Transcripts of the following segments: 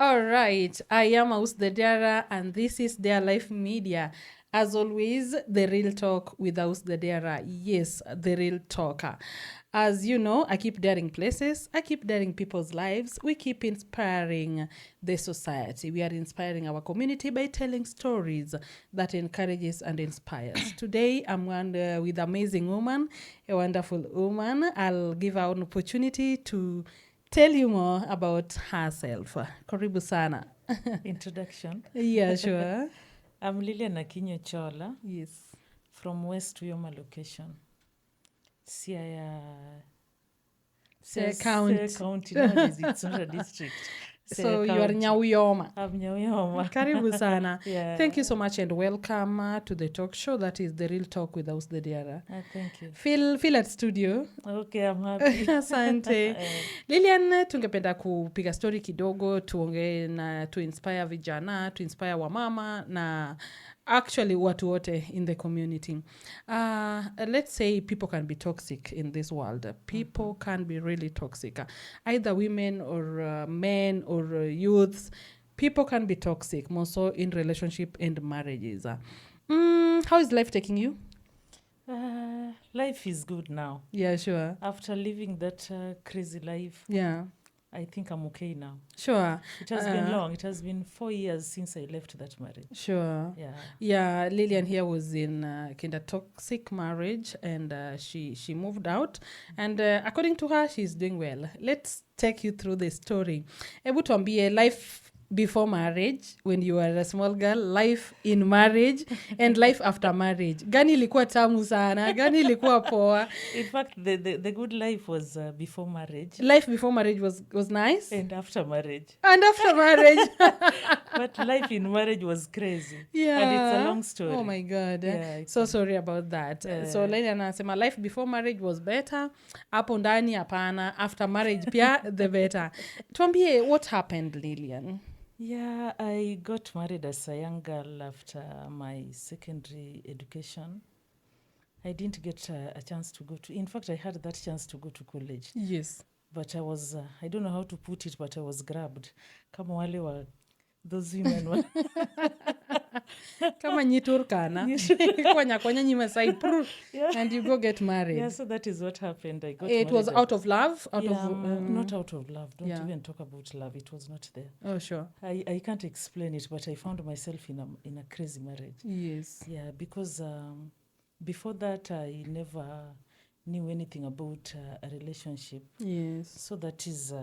All right, I am Aus the Dara, and this is Their Life Media. As always, the real talk with Aus the Dara. Yes, the real talker. As you know, I keep daring places, I keep daring people's lives, we keep inspiring the society. We are inspiring our community by telling stories that encourages and inspires. Today, I'm with an amazing woman, a wonderful woman. I'll give her an opportunity to tell you more about herself. Karibu sana. Introduction. Yeah, sure. I'm Lilian Chola Yes. from West Uyoma location. Siaya County. Nowadays it's not a district. So you are Nyauyoma. I'm Nyauyoma. Karibu sana. Yeah. Thank you so much and welcome to the talk show that is the real talk with Aus the Diara. Thank you. Feel at studio. Okay, I'm happy. Asante. Lilian, tungependa kupiga story kidogo, tuongee na to inspire vijana, to inspire wamama na actually watu wote in the community. Let's say people can be toxic in this world. People can be really toxic. Either women or men or youths. People can be toxic, more so in relationship and marriages. How is life taking you? Life is good now. Yeah, sure. After living that crazy life, Yeah. I think I'm okay now. Sure. It has been long. It has been 4 years since I left that marriage. Sure. Yeah, Lilian here was in kind of toxic marriage and she moved out. And according to her, she's doing well. Let's take you through the story. Ebu tuambie life before marriage, when you were a small girl, life in marriage and life after marriage. Gani ilikuwa tamu sana, gani ilikuwa poa. In fact, the good life was before marriage. Life before marriage was nice. And after marriage. And after marriage. But life in marriage was crazy. Yeah. And it's a long story. Oh my God. Yeah, so sorry about that. So Lilian anasema life before marriage was better. Hapo ndani hapana. After marriage pia the better. Tuambie, what happened, Lilian? Yeah, I got married as a young girl after my secondary education. I didn't get a chance to go to... In fact, I had that chance to go to college. Yes. But I was... I don't know how to put it, but I was grabbed. Kama wale wa... Those women were... Kama nyiturkana. Kwanya nyima sai and you go get married. Yeah, so that is what happened. I got It married. Was out of love? Not out of love. Don't even talk about love. It was not there. Oh, sure. I can't explain it, but I found myself in a crazy marriage. Yes. Yeah, because before that, I never knew anything about a relationship. Yes. So that is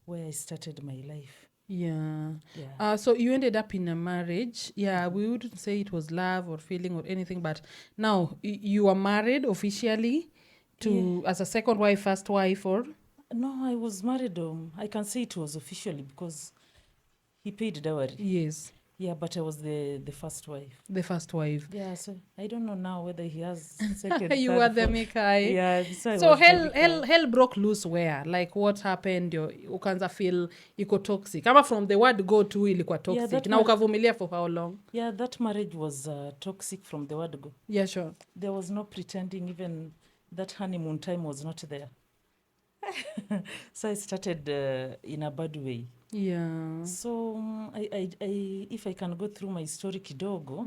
where I started my life. Yeah. So you ended up in a marriage. Yeah, we wouldn't say it was love or feeling or anything, but now you are married officially to as a second wife, first wife, or? No, I was married. I can say it was officially because he paid dowry. Yes. Yeah, but I was the first wife. The first wife. Yeah, so I don't know now whether he has second. You were the Mikai. Yeah. So hell broke loose where? Like what happened? Ukanza feel iko toxic. Kama from the word go to ilikuwa toxic. Na ukavumilia for how long? Yeah, that marriage was toxic from the word go. Yeah, sure. There was no pretending. Even that honeymoon time was not there. So I started in a bad way. Yeah. So I if I can go through my story kidogo,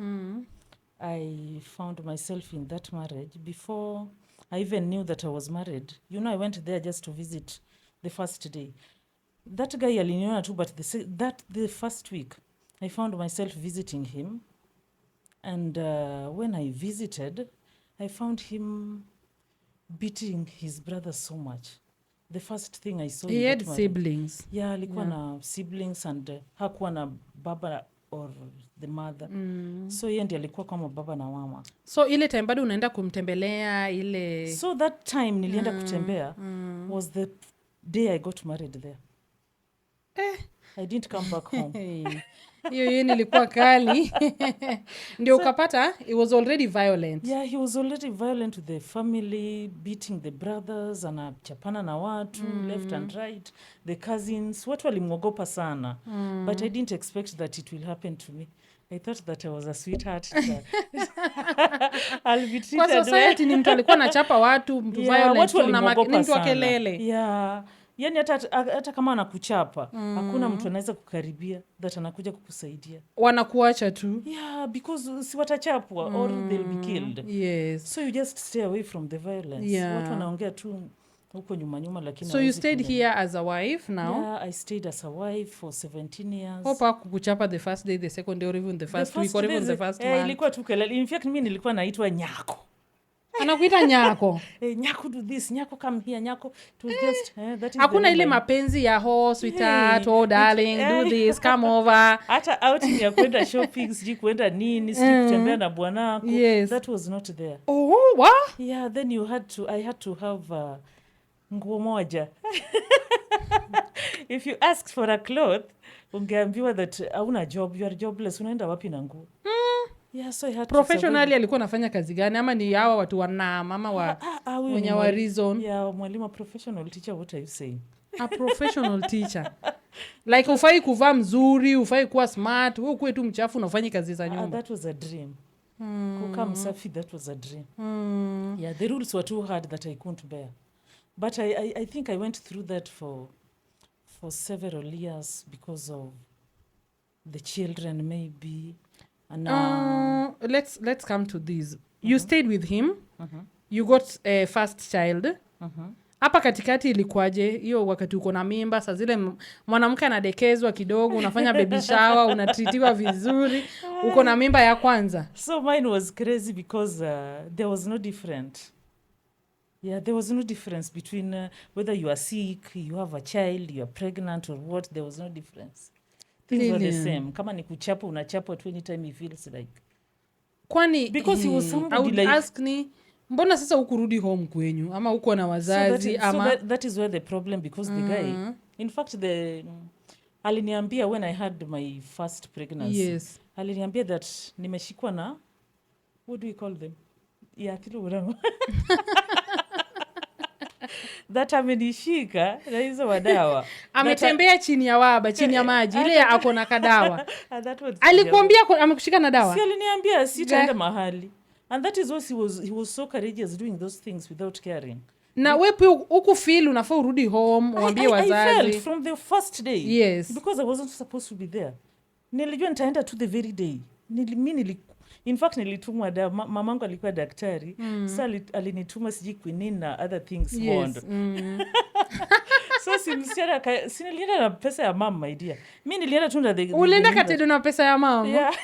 I found myself in that marriage before I even knew that I was married. You know, I went there just to visit the first day. That guy aliniona too, but the first week, I found myself visiting him. And when I visited, I found him beating his brother so much. The first thing I saw... He had siblings. Yeah, alikuwa na siblings and hakuwa na baba or the mother. So yeye ndiye alikuwa kama baba na mama. So ile time bado unaenda kumtembelea ile... So that time nilienda kutembea was the day I got married there. I didn't come back home. Hiyo nilikuwa kali. Ndio ukapata, it was already violent. Yeah, he was already violent with the family, beating the brothers, anachapana na watu, left and right, the cousins. Watu walimwogopa sana. But I didn't expect that it will happen to me. I thought that I was a sweetheart. I'll be treated kwa society ni mtu alikuwa anachapa watu, mtu violent, watu ni mtu wa kelele. Yeah. Yani hata kama anakuchapa hakuna mtu anaweza kukaribia that anakuja kukusaidia. Wanakuacha tu. Yeah, because si watachapwa or they'll be killed. Yes. So you just stay away from the violence. Yeah. Watu wanaongea tu huko nyuma lakini so you stayed here as a wife now? Yeah, I stayed as a wife for 17 years. Hopa kukuchapa the first day, the second day, or even the first week, or even the first month? Ilikuwa tu kelele. In fact, mimi nilikuwa naitwa nyako. Anakuita nyako. Nyako do this, nyako come here, nyako to just that is. Hakuna ile mapenzi ya sweetheart, oh darling, do this, come over. Hata outing ya kwenda shopping, siji kwenda nini, siji kutembea na bwanako. Yes. That was not there. Oh, what? Yeah, then I had to have nguo moja. If you ask for a cloth, ungeambiwa that hauna job, you are jobless, unaenda wapi na nguo? Yeah, so I had professionally alikuwa anafanya kazi gani, ama ni hawa watu mama wa wenye wa reason? Yeah, mwalimu professional teacher, what are you saying? A professional teacher. Like ufai kuvaa mzuri, ufai kuwa smart, wewe ukuwe tu mchafu na ufanye kazi za nyumba. That was a dream. Kukaa msafi, that was a dream. Yeah, the rules were too hard that I couldn't bear. But I think I went through that for several years because of the children maybe. And let's come to this. You stayed with him. You got a first child. Hapa katikati ilikuwaje hiyo wakati uko na mimba? Saa zile mwanamke anadekezwa kidogo, unafanya baby shower, unatritiwa vizuri, uko na mimba ya kwanza. So mine was crazy because there was no difference. Yeah, there was no difference between whether you are sick, you have a child, you are pregnant or what. There was no difference. Things were the same. Kama ni kuchapa, unachapa tu anytime he feels like. Kwani because he was somebody I would like ask ni mbona sasa ukurudi home kwenyu ama uko na wazazi ama so that is where the problem, because the guy, in fact aliniambia when I had my first pregnancy. Yes. Aliniambia that nimeshikwa na, what do we call them? Yeah, kilo that amenishika na hizo madawa. Ametembea chini ya waba, chini ya maji, ile ako na kadawa. Alikwambia amekushika na dawa? Si aliniambia sitaenda mahali. And that is why he was so courageous doing those things without caring. Na wewe huku feel unafaa urudi home, uambie wazazi. I felt from the first day. Yes. Because I wasn't supposed to be there. Nilijua nitaenda to the very day. In fact nilitumwa mamangu alikuwa daktari. Sasa alinituma siji quinine na other things. Yes. So nilienda na pesa ya mama, my dear. Mimi nilienda tu na ulienda katedo na pesa ya mama? Yeah.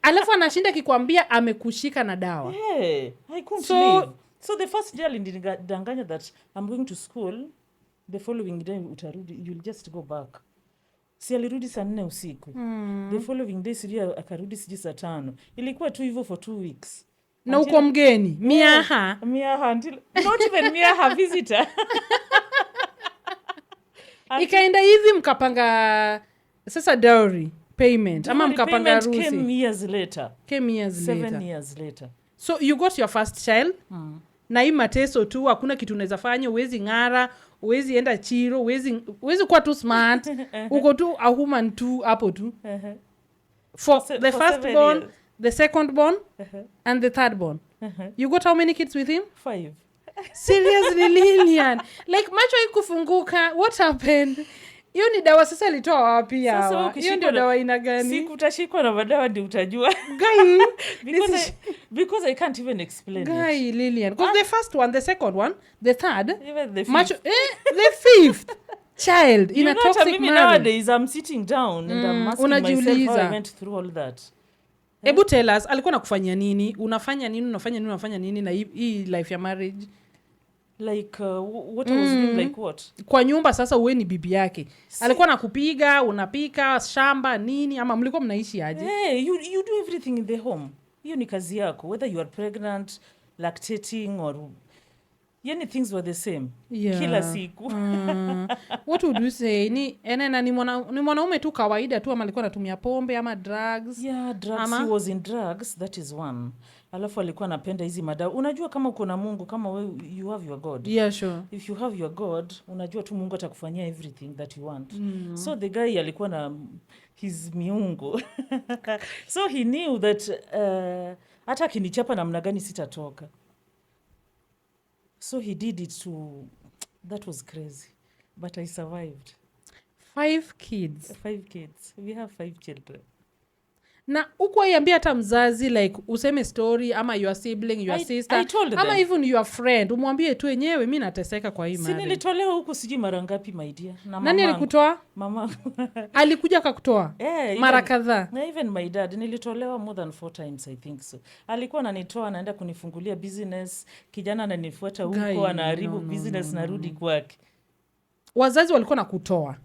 Alafu anashinda kikwambia amekushika na dawa. Yeah, I couldn't live. So the first day alinidanganya that I'm going to school, the following day utarudi, you'll just go back. Si alirudi saa 4 usiku. The following day siria akarudi siji saa 5. Ilikuwa tu hivyo for 2 weeks. Na uko mgeni, miaha until not even miaha visitor. Ikaenda hivi mkapanga sasa dowry payment ama mkapanga harusi. Came years later. 7 years later. So you got your first child. Na hii mateso tu, hakuna kitu unaweza fanya, uwezi ngara, uwezi enda chiro, uwezi kuwa tu smart. Uko tu a human tu hapo tu. For the first born, the second born, and the third born. You got how many kids with him? 5. Seriously, Lilian. Like macho ikufunguka, what happened? Hiyo ni dawa sasa ilitoa wapi hawa? Hiyo ndio dawa ina gani? Siku utashikwa na madawa ndio utajua. Guy, because I can't even explain Guy, Lilian. Because the first one, the second one, the third, even the fifth. Macho, the fifth child in a toxic marriage. Nowadays I'm sitting down and I'm asking myself how I went through all that. Ebu tell us, alikuwa nakufanya nini? Unafanya nini na hii life ya marriage? Like what I was doing, like what? Kwa nyumba sasa uwe ni bibi yake. Alikuwa nakupiga, unapika, shamba, nini? Ama mlikuwa mnaishi aje? Hey, you do everything in the home. Hiyo ni kazi yako. Whether you are pregnant, lactating or... Yani things were the same. Yeah. Kila siku. What would you say? Ni mwanaume tu kawaida tu ama alikuwa anatumia pombe ama drugs? Yeah, drugs. He was in drugs, that is one. Alafu alikuwa anapenda hizi madawa. Unajua kama uko na Mungu, kama wewe you have your God. Yeah, sure. If you have your God, unajua tu Mungu atakufanyia everything that you want. So the guy alikuwa na his miungu. So he knew that hata akinichapa namna gani sitatoka. So he did it to... That was crazy. but I survived. 5 kids. 5 kids. We have 5 children. Na ukuiambia hata mzazi like useme story ama your sibling, your sister, I told ama them. even your friend, umwambie tu enyewe mimi nateseka kwa hii Si marriage. nilitolewa huko sijui mara ngapi my dear. Na nani alikutoa? Mama. Alikuja akakutoa? Mara kadhaa. Even my dad nilitolewa more than 4 times I think so. Alikuwa ananitoa anaenda kunifungulia business, kijana ananifuata huko anaharibu business narudi kwake. Wazazi walikuwa nakutoa?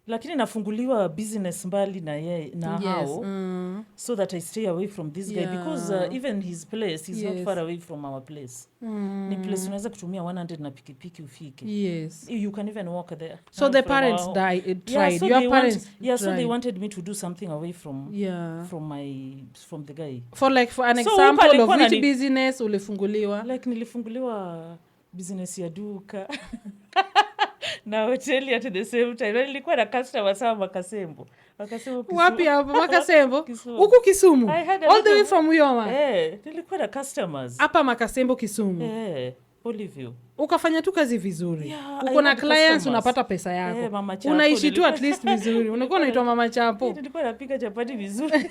Lakini nafunguliwa business mbali na yeye na hao so that I stay away from this guy because even his place is not far away from our place. Ni place unaweza kutumia 100 na pikipiki ufike. You can even walk there. So the parents tried. So your parents tried. So they wanted me to do something away from the guy. For an example of which business ulifunguliwa? Like nilifunguliwa business ya duka. Na hoteli at the same time. Nilikuwa na customer sawa Makasembo. Wapi hapo Makasembo? Huku Kisumu? All the way from Uyoma? Nilikuwa na customers. Hapa Makasembo Kisumu? Olivia. Ukafanya tu kazi vizuri. Uko na clients unapata pesa yako. Unaishi tu at least vizuri. Unakuwa unaitwa Mama Chapo. Nilikuwa napika chapati vizuri.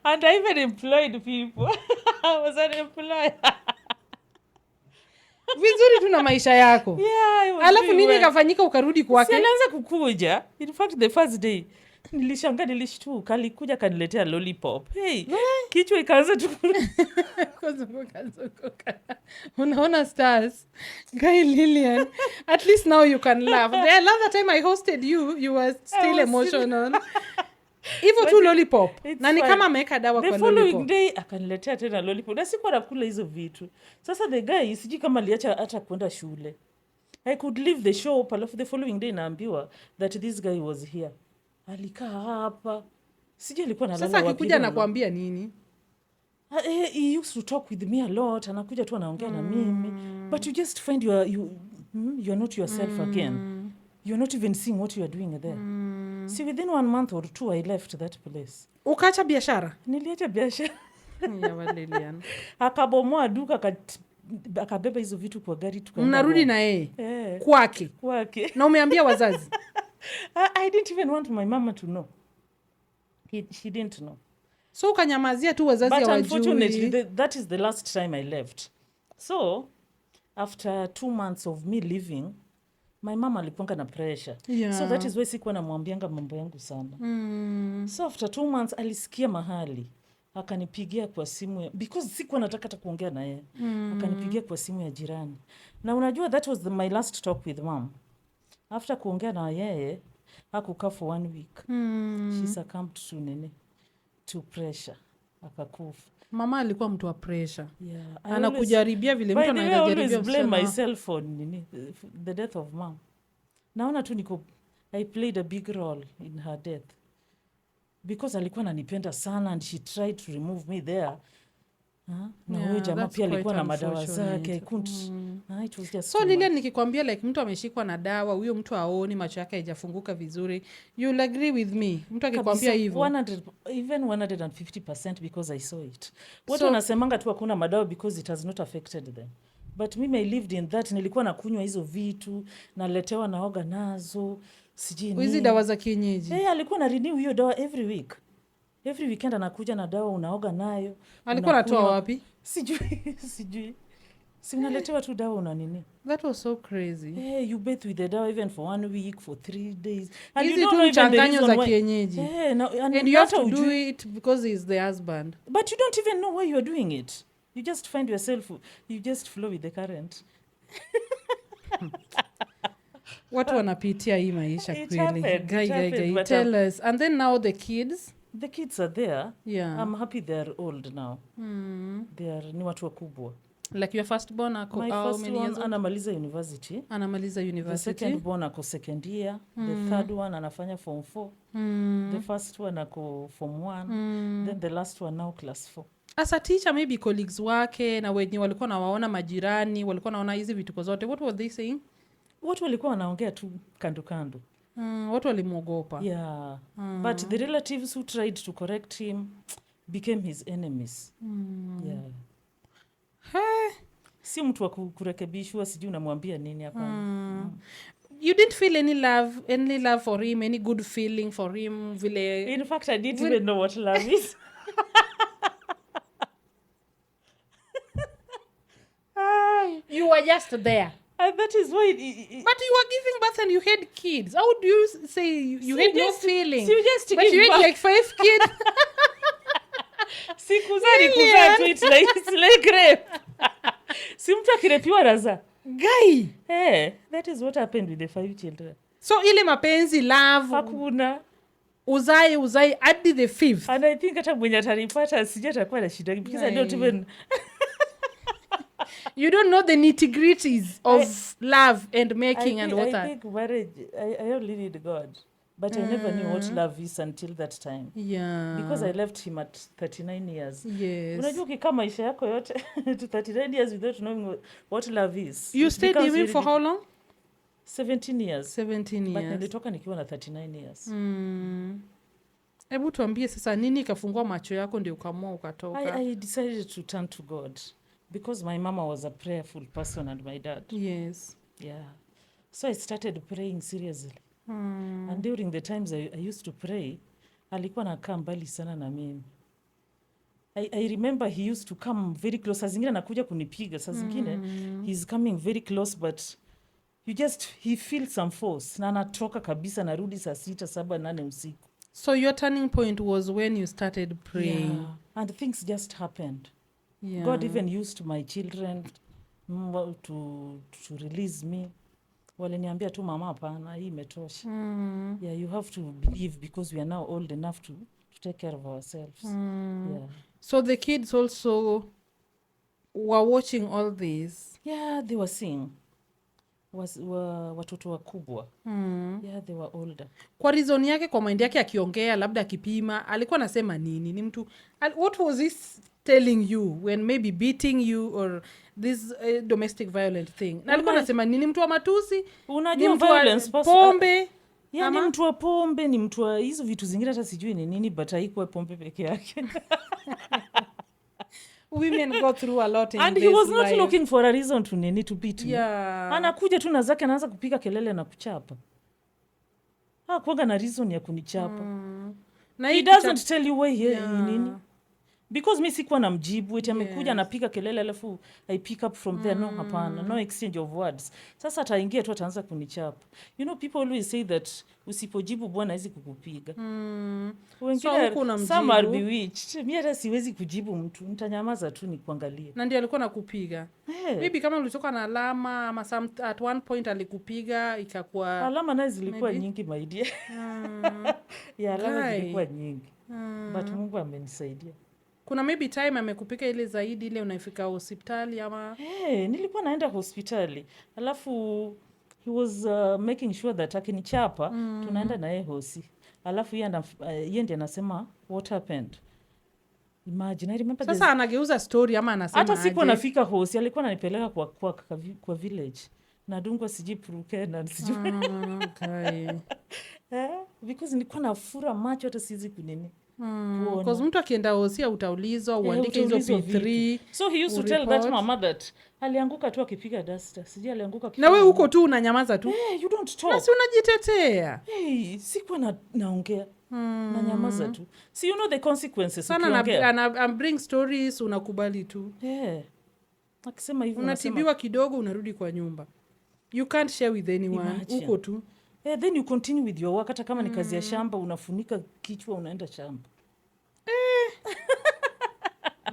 And I even employed people. I was unemployed. Vizuri tu na maisha yako. Alafu nini ikafanyika ukarudi kwake? Si alianza kukuja. In fact the first day nilishangaa nilishtuka alikuja kaniletea lollipop. Kichwa ikaanza tu unaona stars. Guy Lilian, at least now you can laugh. The last time I hosted you were still emotional. Hivyo tu lollipop. Na ni kama ameweka dawa kwa lollipop. The following day akaniletea tena lollipop. Na sikuwa nakula hizo vitu. Sasa the guy sijui kama aliacha hata kwenda shule. I could leave the shop alafu the following day naambiwa that this guy was here. Alikaa hapa. Sijui alikuwa analala wapi. Sasa akikuja anakuambia nini? He used to talk with me a lot. Anakuja tu anaongea na mimi. But you just find you're not yourself again. You're not even seeing what you are doing there. See, within 1 month or 2, I left that place. Ukaacha biashara? Niliacha biashara. Ya Lilian. Akabomoa duka akabeba hizo vitu kwa gari tukaenda. Mnarudi na yeye? Kwake? Na umeambia wazazi? I didn't even want my mama to know. She didn't know. So ukanyamazia tu wazazi hawajui? But unfortunately, that is the last time I left. So, after 2 months of me leaving, my mama alikuanga na pressure. So that is why sikuwa namwambianga mambo yangu sana. So after 2 months alisikia mahali. Akanipigia kwa simu because sikuwa nataka hata kuongea na yeye. Akanipigia kwa simu ya jirani. Na unajua that was my last talk with mom. After kuongea na yeye, hakukaa for 1 week. She succumbed to pressure. Akakufa. Mama alikuwa mtu wa pressure. Anakujaribia vile mtu anajaribia. I always blame myself on the death of mom. Naona tu I played a big role in her death. Because alikuwa ananipenda sana and she tried to remove me there. Na huyo jamaa pia alikuwa na madawa zake. It was just so Lilian, nikikwambia like mtu ameshikwa na dawa, huyo mtu aoni, macho yake haijafunguka vizuri, you'll agree with me? Mtu akikwambia hivyo 150% because I saw it. Watu wanasemanga tu hakuna madawa because it has not affected them. But mimi I lived in that. Nilikuwa nakunywa hizo vitu, naletewa naoga nazo, sijui nini. Hizi dawa za kienyeji. Alikuwa na renew hiyo dawa every week. Every weekend anakuja na dawa unaoga nayo. Alikuwa anatoa wapi? Sijui. Si unaletewa tu dawa una nini. That was so crazy. You bathe with the dawa even for 1 week, for 3 days. And hizi tu mchanganyo za kienyeji. And you have to do it because he's the husband. But you don't even know why you are doing it. You just find yourself, you just flow with the current. Watu wanapitia hii maisha kweli. Guy, tell us. And then now the kids? The kids are there. I'm happy they are old now. Ni watu wakubwa. Like your first born ako how many years old? Anamaliza university. The second born ako second year. The third one anafanya form 4. The first one ako form 1. Then the last one now class 4. As a teacher, maybe colleagues wake na wenye walikuwa na waona majirani, walikuwa naona hizi vituko zote, what were they saying? Watu walikuwa wanaongea tu kando. Watu walimuogopa. But the relatives who tried to correct him became his enemies. si mtu wa kurekebishwa, sijui unamwambia nini hapana. You didn't feel any love for him, any good feeling for him vile? In fact, I didn't even know what love is. You were just there. And that is why But you were giving birth and you had kids. How do you say you had no feeling? So you just but you had like 5 kids. Sikuzani kuzaa tu, it's like rape. Si mtu akirepiwa raza. Guy. Hey, that is what happened with the 5 children. So ile mapenzi, love. Hakuna. Uzai hadi the 5th. And I think hata mwenye ataripata sijatakuwa na shida because I don't even you don't know the nitty-gritties of love and making and what that. I think marriage, I only need God. But I never knew what love is until that time. Yeah. Because I left him at 39 years. Yes. Unajua ukikaa maisha yako yote to 39 years without knowing what love is. You stayed with him for how long? 17 years. 17 years. But nilitoka nikiwa na 39 years. Hebu tuambie sasa nini ikafungua macho yako ndio ukamua ukatoka? I decided to turn to God. Because my mama was a prayerful person and my dad. Yes. Yeah. So I started praying seriously. And during the times I used to pray, alikuwa nakaa mbali sana na mimi. I remember he used to come very close. Saa zingine anakuja kunipiga. Saa zingine he's coming very close but he feels some force. Na anatoka kabisa narudi saa 6, 7, 8 usiku. So your turning point was when you started praying. Yeah. And things just happened. Yeah. God even used my children to release me. Waliniambia tu mama hapana, hii imetosha. Yeah, you have to believe because we are now old enough to take care of ourselves. Yeah. So the kids also were watching all this. Yeah, they were seeing. Watoto wakubwa. Yeah, they were older. Kwa reason yake, kwa mind yake akiongea labda akipima, alikuwa anasema nini? Ni mtu what was he telling you when maybe beating you or this domestic violent thing? Na alikuwa anasema nini? Mtu wa matusi? Unajua violence, pombe? Yeah, ni mtu wa pombe, ni mtu wa hizo vitu zingine hata sijui ni nini, but haikuwa pombe peke yake. Women go through a lot in and this he was not life. Looking for a reason to beat me. Yeah. Anakuja tu na zake anaanza kupiga kelele na kuchapa. Hakuanga na reason ya kunichapa. Na he doesn't tell you why nini. Because mi sikuwa namjibu eti amekuja anapiga kelele alafu I pick up from there. No, hapana, no exchange of words. Sasa ataingia tu ataanza kunichapa. You know, people always say that usipojibu bwana hawezi kukupiga. Wengine some are bewitched. Mimi hata siwezi kujibu mtu, nitanyamaza tu nikuangalie. Na ndio alikuwa nakupiga. Maybe kama ulitoka na alama ama at one point alikupiga ikakuwa alama nazo zilikuwa nyingi my dear. Ya alama zilikuwa nyingi. But Mungu amenisaidia. Kuna maybe time amekupika ile zaidi ile unaifika hospitali ama? Nilikuwa naenda hospitali. Alafu he was making sure that akinichapa tunaenda na yeye hosi. Alafu yeye ndiye anasema what happened. Imagine, I remember sasa anageuza story ama anasema hata siku nafika hosi alikuwa ananipeleka kwa village. Nadungwa sijipuruke na sijui. Okay. Because nilikuwa nafura macho hata siwezi kunini. Because mtu akienda hosia utaulizwa uandike hizo P3. So he used to tell that mama that alianguka tu akipiga duster. Sijui alianguka na wewe uko tu unanyamaza tu. You don't talk. Na si unajitetea. Sikuwa naongea. Na nyamaza tu. See, you know the consequences sana na bring stories unakubali tu. Akisema hivyo unatibiwa kidogo unarudi kwa nyumba. You can't share with anyone. Uko tu. Then you continue with your work. Hata kama ni kazi ya shamba unafunika kichwa unaenda shamba.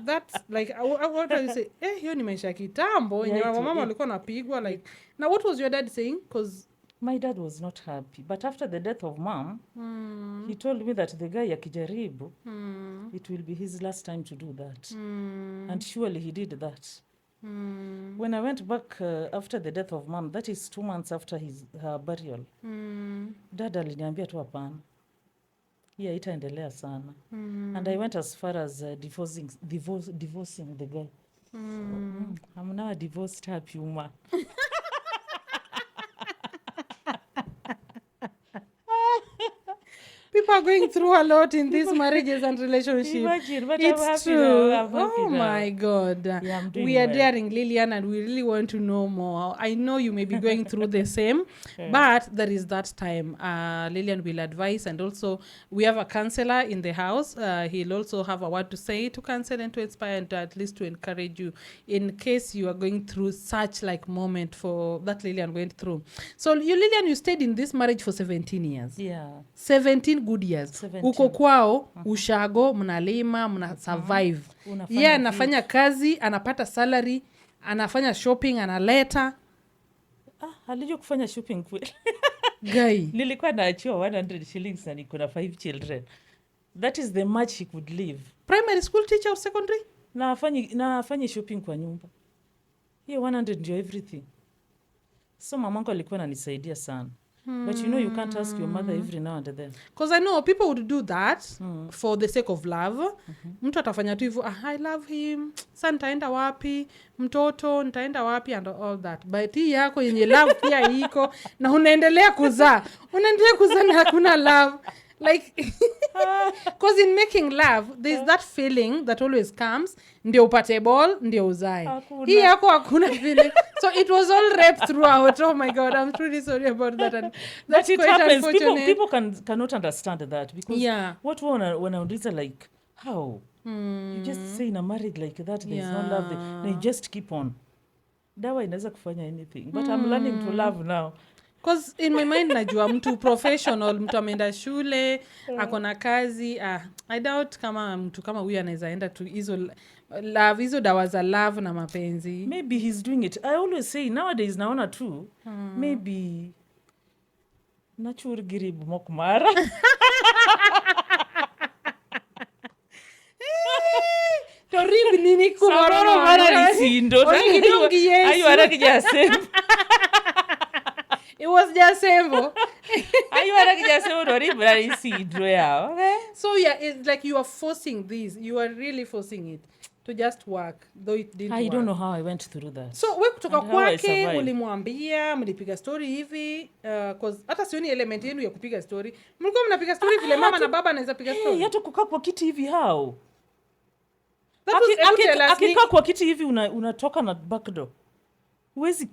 That's like what do you say? Hiyo ni maisha kitambo. Mama alikuwa anapigwa like. Now what was your dad saying? Because my dad was not happy. But after the death of mom, he told me that the guy akijaribu, it will be his last time to do that. And surely he did that. When I went back after the death of mom, that is 2 months after her burial, dad aliniambia tu hapana. Yeah, itaendelea sana. And I went as far as divorcing the guy. I'm now a divorced happy woman. people are going through a lot in these marriages and relationships. Imagine, but It's I'm happy true. now. I'm happy Oh now. my God. Yeah, I'm doing We are well. daring Lilian and we really want to know more. I know you may be going through the same, but there is that time. Lilian will advise, and also we have a counselor in the house. He'll also have a word to say to counsel and to inspire and to at least to encourage you in case you are going through such like moment for that Lilian went through. So Lilian, you stayed in this marriage for 17 years. Yeah. 17 good years. 17. Uko kwao, ushago, mnalima, mna survive. Unafanya Yeye anafanya kazi, anapata salary, anafanya shopping, analeta. Alijua kufanya shopping kweli. Guy. Nilikuwa naachiwa 100 shillings na niko na 5 children. That is the much he could live. Primary school teacher or secondary? Na afanye shopping kwa nyumba. Hiyo 100 ndio everything. So mamangu alikuwa ananisaidia sana. But you know you can't ask your mother every now and then. Because I know people would do that for the sake of love. Mtu atafanya tu hivyo, I love him, sa nitaenda wapi, mtoto nitaenda wapi and all that. But hii yako yenye love pia iko na unaendelea kuzaa na hakuna love. Like, because in making love, there's that feeling that always comes, ndio upate ball, ndio uzae. Hii yako hakuna feeling. So it was all rape throughout. Oh my God, I'm truly sorry about that. And that's but it quite happens. unfortunate. People cannot understand that because Yeah. what when I like, how? You just say in a marriage like that, there's no love there. And you just keep on. Dawa inaweza kufanya anything. But I'm learning to love now. Because in my mind najua mtu professional, mtu ameenda shule, akona kazi. I doubt kama mtu kama huyu anaweza enda tu hizo dawa za love na mapenzi. Maybe he's doing it. I always say nowadays naona tu maybe nachur giribu mokmara. Toribi nini Samoro mara isindo. Ayu arakijasem. It was just simple. So yeah, it's like you are forcing this. You are really forcing it to just work, though it didn't work. I don't know how I went through that. So we kutoka kwake ulimwambia, mlipiga story hivi, cause hata sioni element yenu ya kupiga story. Mlikuwa mnapiga story vile mama na baba anaweza piga story. Hata kukaa kwa kiti hivi how? Akikaa kwa kiti hivi unatoka na back door. Huwezi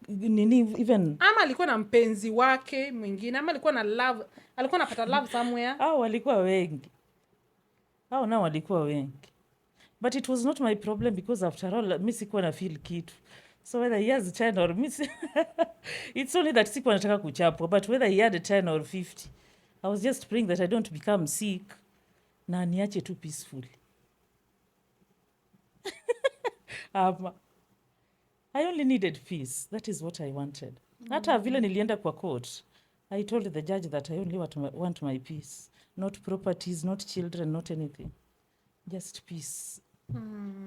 nini even. Ama alikuwa na mpenzi wake mwingine, ama alikuwa na love, alikuwa anapata love somewhere. Walikuwa wengi. Nao walikuwa wengi. But it was not my problem because after all mimi sikuwa na feel kitu. So whether he has 10 or miss it's only that sikuwa nataka kuchapwa, but whether he had 10 or 50 I was just praying that I don't become sick na niache tu peacefully. I only needed peace. That is what I wanted. Hata vile nilienda kwa court, I told the judge that I only want my peace. Not properties, not children, not anything. Just peace.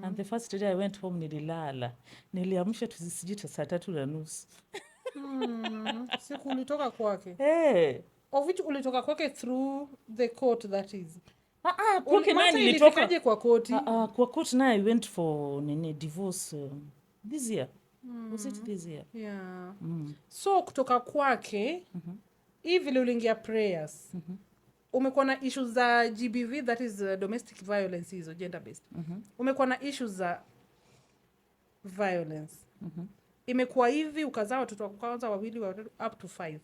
And the first day I went home nililala. Niliamsha tusijita saa 3:30. Siku ulitoka kwake? Of which ulitoka kwake through the court, that is. Kwake naye nilitoka. Kwa court? Kwa court naye I went for divorce this year. Was it this year? Yeah. So kutoka kwake, hivi uliingia prayers. Umekuwa na issues za GBV, that is domestic violence, hizo gender based. Umekuwa na issues za violence. Imekuwa hivi ukazaa watoto wa kwanza wawili up to 5.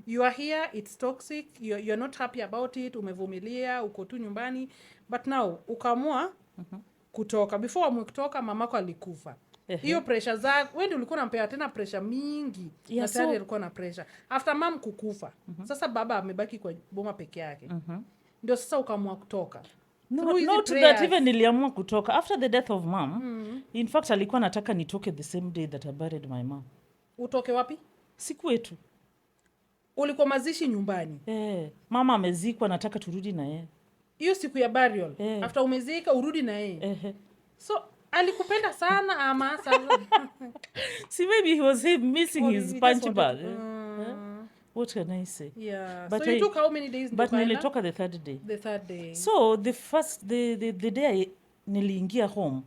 You are here, it's toxic, you're not happy about it, umevumilia, uko tu nyumbani, but now ukaamua kutoka. Before kutoka mamako alikufa. Hiyo pressure za wewe ndio ulikuwa unampea tena pressure mingi. Na tayari alikuwa na pressure. After mom kukufa, sasa baba amebaki kwa boma peke yake. Ndio sasa ukaamua kutoka. Not that even niliamua kutoka after the death of mom. In fact alikuwa anataka nitoke the same day that I buried my mom. Utoke wapi? Si kwetu. Ulikuwa mazishi nyumbani? Mama amezikwa, nataka turudi na yeye. Hiyo siku ya burial. After umezika urudi na yeye. So alikupenda sana ama sasa? See, maybe he was missing his punch bag. What can I say? Yeah. But so you took how many days? But nilitoka the third day. The third day. So the day niliingia home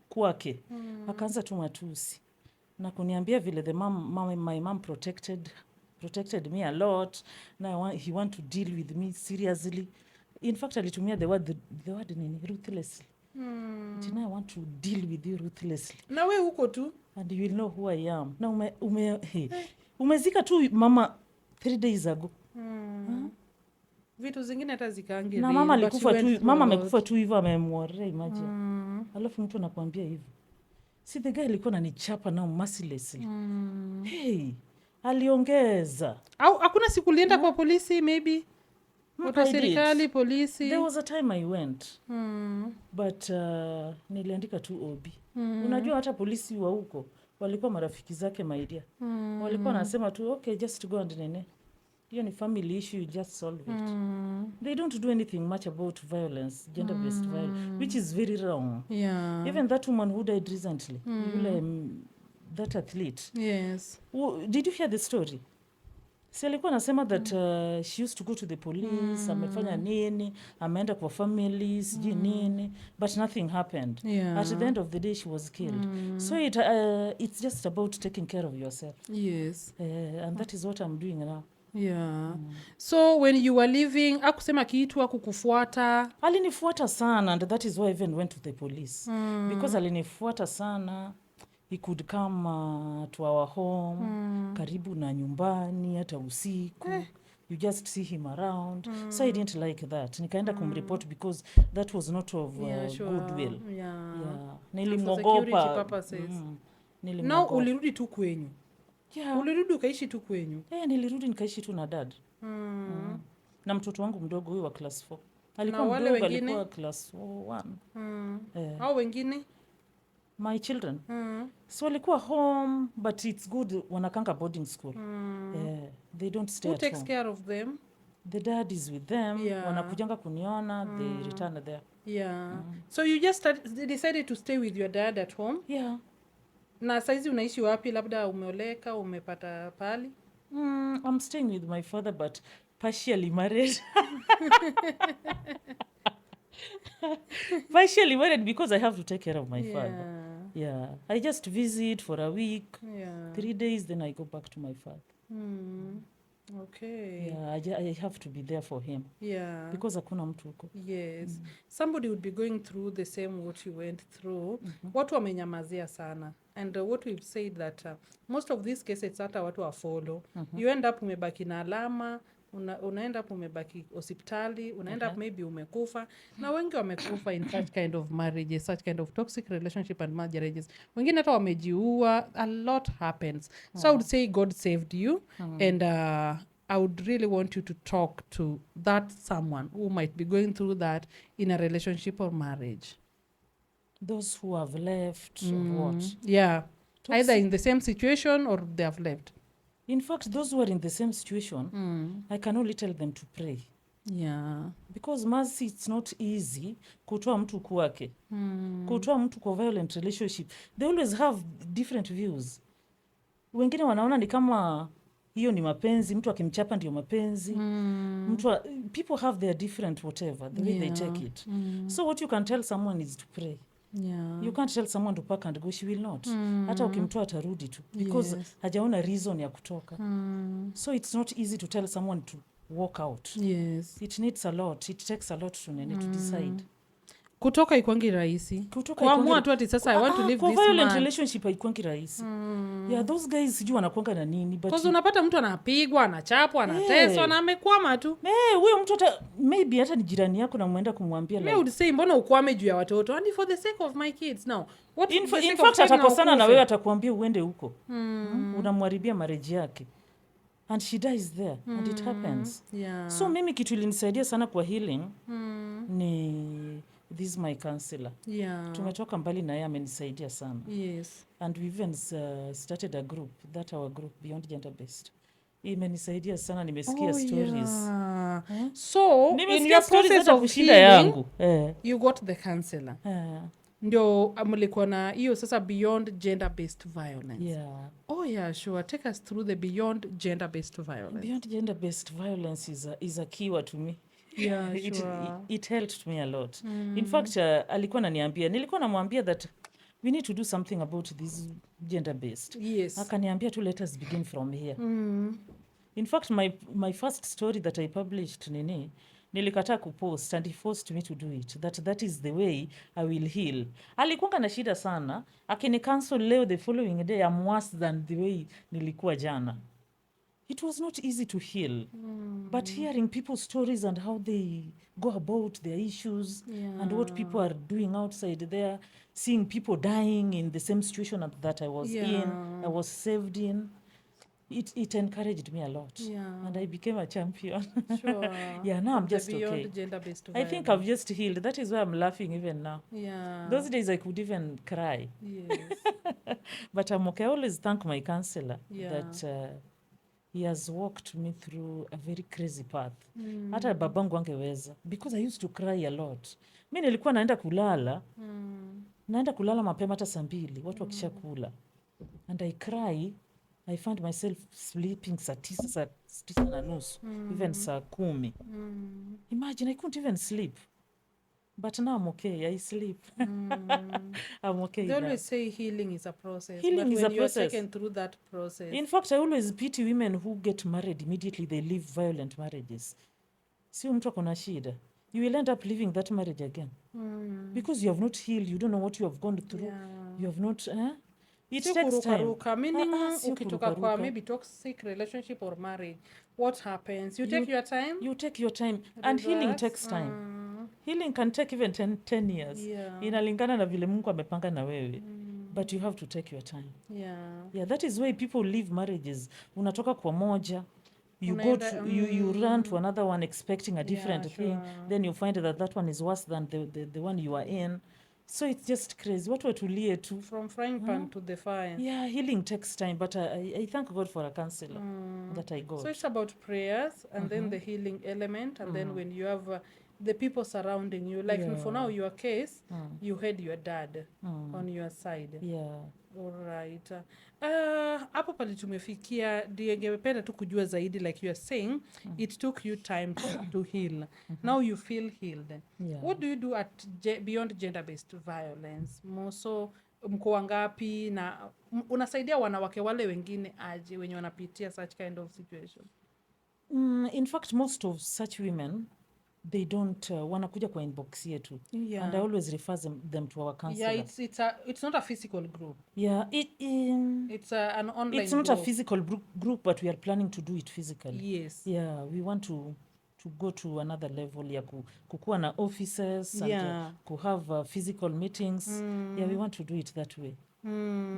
kwake, akaanza tu matusi na kuniambia vile my mom protected me a lot. Now he want to deal with me seriously. In fact alitumia the word nini, ruthlessly. I want to deal with you ruthlessly. Na we huko tu. And you will know who I am. Na umezika tu mama 3 days ago. Vitu zingine hata zikaangi. Na mama alikufa tu, mama amekufa tu hivyo amemworea, imagine. Alafu mtu anakuambia hivyo. See, the guy alikuwa ananichapa now mercilessly. Hey, aliongeza. Au hakuna siku ulienda kwa polisi maybe? Kwa serikali, polisi. There was a time I went. But niliandika tu OB. Unajua hata polisi wa huko walikuwa marafiki zake maidia. Walikuwa nasema tu okay, just go and nene. Hiyo ni family issue, you just solve it. They don't do anything much about violence, gender-based violence, which is very wrong. Yeah. Even that woman who died recently, that athlete. Yes. Did you hear the story? Si alikuwa nasema that she used to go to the police, amefanya nini, ameenda kwa families, nini, but nothing happened. Yeah. At the end of the day, she was killed. So it's just about taking care of yourself. Yes. And that is what I'm doing now. Yeah. So when you were leaving, akusema kitu akukufuata? Alinifuata sana, and that is why I even went to the police. Because alinifuata sana. He could come to our home, karibu na nyumbani, hata usiku. You just see him around. So I didn't like that. Nikaenda kumreport because that was not of goodwill. Yeah. Nilimwogopa. Now ulirudi tu kwenyu? Yeah. Ulirudi ukaishi tu kwenyu? Nilirudi nikaishi tu na dad. Na mtoto wangu mdogo huyo wa class 4. Alikuwa mdogo, alikuwa class 1. Hao wengine? My children. So walikuwa home, but it's good wanakanga boarding school. They don't stay at home. Who takes care of them? The dad is with them. Wanakujanga kuniona, they return there. Yeah. So you just decided to stay with your dad at home? Yeah. Na saizi unaishi wapi? Labda umeoleka, umepata pali? I'm staying with my father, but partially married. Partially married because I have to take care of my father. Yeah. I just visit for a week, 3 days, then I go back to my father. Okay. Yeah, I have to be there for him. Yeah. Because hakuna mtu huko. Yes. Somebody would be going through the same what you went through. Watu wamenyamazia sana. And what we've said that most of these cases hata watu wa follow. You end up umebaki na alama, unaenda up umebaki hospitali, unaenda up maybe umekufa. Na wengi wamekufa in such kind of marriages, such kind of toxic relationship and marriages. Wengine hata wamejiua, a lot happens. So I would say God saved you. And I would really want you to talk to that someone who might be going through that in a relationship or marriage. Those who have left or what? Yeah. Either in the same situation or they have left. In fact, those who are in the same situation, I can only tell them to pray. Yeah. Because mercy, it's not easy kutoa mtu kwake. Kutoa mtu kwa violent relationship. They always have different views. Wengine wanaona ni kama hiyo ni mapenzi, mtu akimchapa ndio mapenzi. People have their different whatever, the way they take it. So what you can tell someone is to pray. Yeah. You can't tell someone to pack and go, she will not. Hata ukimtoa atarudi tu because hajaona reason ya kutoka. So it's not easy to tell someone to walk out. Yes. It needs a lot. It takes a lot to decide. Kutoka ikwangi rahisi. Kuamua tu ati sasa I want to leave this man. Kwa violent relationship haikwangi rahisi. Yeah, those guys sijui wanakuanga na nini. Because unapata mtu anapigwa, anachapwa, anateswa na amekwama tu. Huyo mtu hata maybe hata ni jirani yako na muenda kumwambia like. I would say mbona ukwame juu ya watoto? And for the sake of my kids now. What in fact atakosana na wewe atakwambia uende huko. Unamharibia marriage yake. And she dies there. And it happens. Yeah. So mimi kitu ilinisaidia sana kwa healing ni this is my counselor. Yeah. Tumetoka mbali na yeye amenisaidia sana. Yes. And we even started a group, our group Beyond Gender Based. Imenisaidia sana, nimesikia stories. Yeah. So in your process of healing, you got the counselor. Ndio mlikuwa na hiyo sasa Beyond Gender Based Violence. Yeah. Oh yeah, sure. Take us through the Beyond Gender Based Violence. Beyond Gender Based Violence is a keyword to me. Yeah, sure. It helped me a lot. In fact, nilikuwa namwambia that we need to do something about this gender based. Yes. Akaniambia tu let us begin from here. In fact, my first story that I published nilikataa kupost and he forced me to do it, that is the way I will heal. Alikuanga na shida sana, akini cancel leo, the following day I'm worse than the way nilikuwa jana. It was not easy to heal. But hearing people's stories and how they go about their issues and what people are doing outside there, seeing people dying in the same situation that I was in, I was saved in, it encouraged me a lot. And I became a champion. Sure. Yeah, now I'm Of the just beyond okay. gender-based I think violence. I've just healed. That is why I'm laughing even now. Yeah. Those days I could even cry. Yes. But I'm okay. I always thank my counselor that he has walked me through a very crazy path. Hata babangu angeweza, because I used to cry a lot. Mi nilikuwa naenda kulala mapema hata saa 2 watu wakisha kula, and I cry. I found myself sleeping saa 9, saa 9:30, even saa 10. Imagine, I couldn't even sleep. But now I'm okay. I sleep. I'm okay. They always say healing is a process. Healing but is when a you're process. taken through that process. In fact, I always pity women who get married immediately they leave violent marriages. Sio mtu akona shida. You will end up leaving that marriage again. Because you have not healed. You don't know what you have gone through. You have not... It takes time. Meaning, sio ukitoka kwa kurukaruka. maybe toxic relationship or marriage, what happens? You take your time? You take your time. And healing takes time. Healing can take even 10 years. Inalingana na vile Mungu amepanga na wewe. But you have to take your time. Yeah, that is why people leave marriages. Unatoka kwa moja, you go to you run to another one expecting a different thing, then you find that one is worse than the one you are in. So it's just crazy. What watulie tu. From frying pan to the fire. Yeah, healing takes time, but I thank God for a counselor that I got. So it's about prayers and then the healing element, and then when you have the people surrounding you, like for now your case, you had your dad on your side. Yeah. Alright. Hapo pale tumefikia, ningependa tu kujua zaidi, like you are saying, it took you time to heal. Now you feel healed. What do you do at beyond gender-based violence? Moso mko wangapi na unasaidia wanawake wale wengine aje wenye wanapitia such kind of situation? In fact, most of such women, they don't wanakuja kwa inbox yetu. And I always refer them to our counselor. Yeah, it's not a physical group. Yeah, it's an online it's not group. a physical group, but we are planning to do it physically. Yes. Yeah, we want to go to another level ya kukuwa na offices and to have physical meetings. Yeah, we want to do it that way.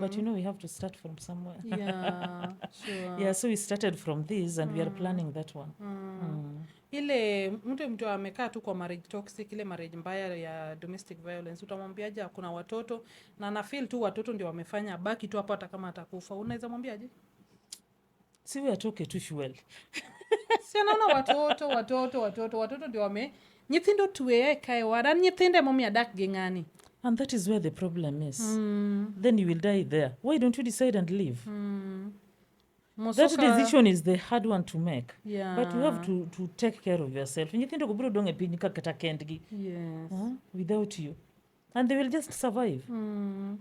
But we have to start from somewhere. Yeah, sure. Yeah, so we started from this and we are planning that one. Ile mtu amekaa tu kwa marriage toxic, ile marriage mbaya ya domestic violence, utamwambiaje kuna watoto na na feel tu watoto ndio wamefanya baki tu hapo hata kama atakufa, unaweza mwambiaje? Siwe atoke tu shweli. Si anaona watoto ndio wame nyithindo tuwe kae wada nyithinde momi adak gengani. And that is where the problem is. Then you will die there. Why don't you decide and leave? That decision is the hard one to make. But you have to take care of yourself. Nyithindo kuburo donge piny kata kendgi. Without you. And they will just survive.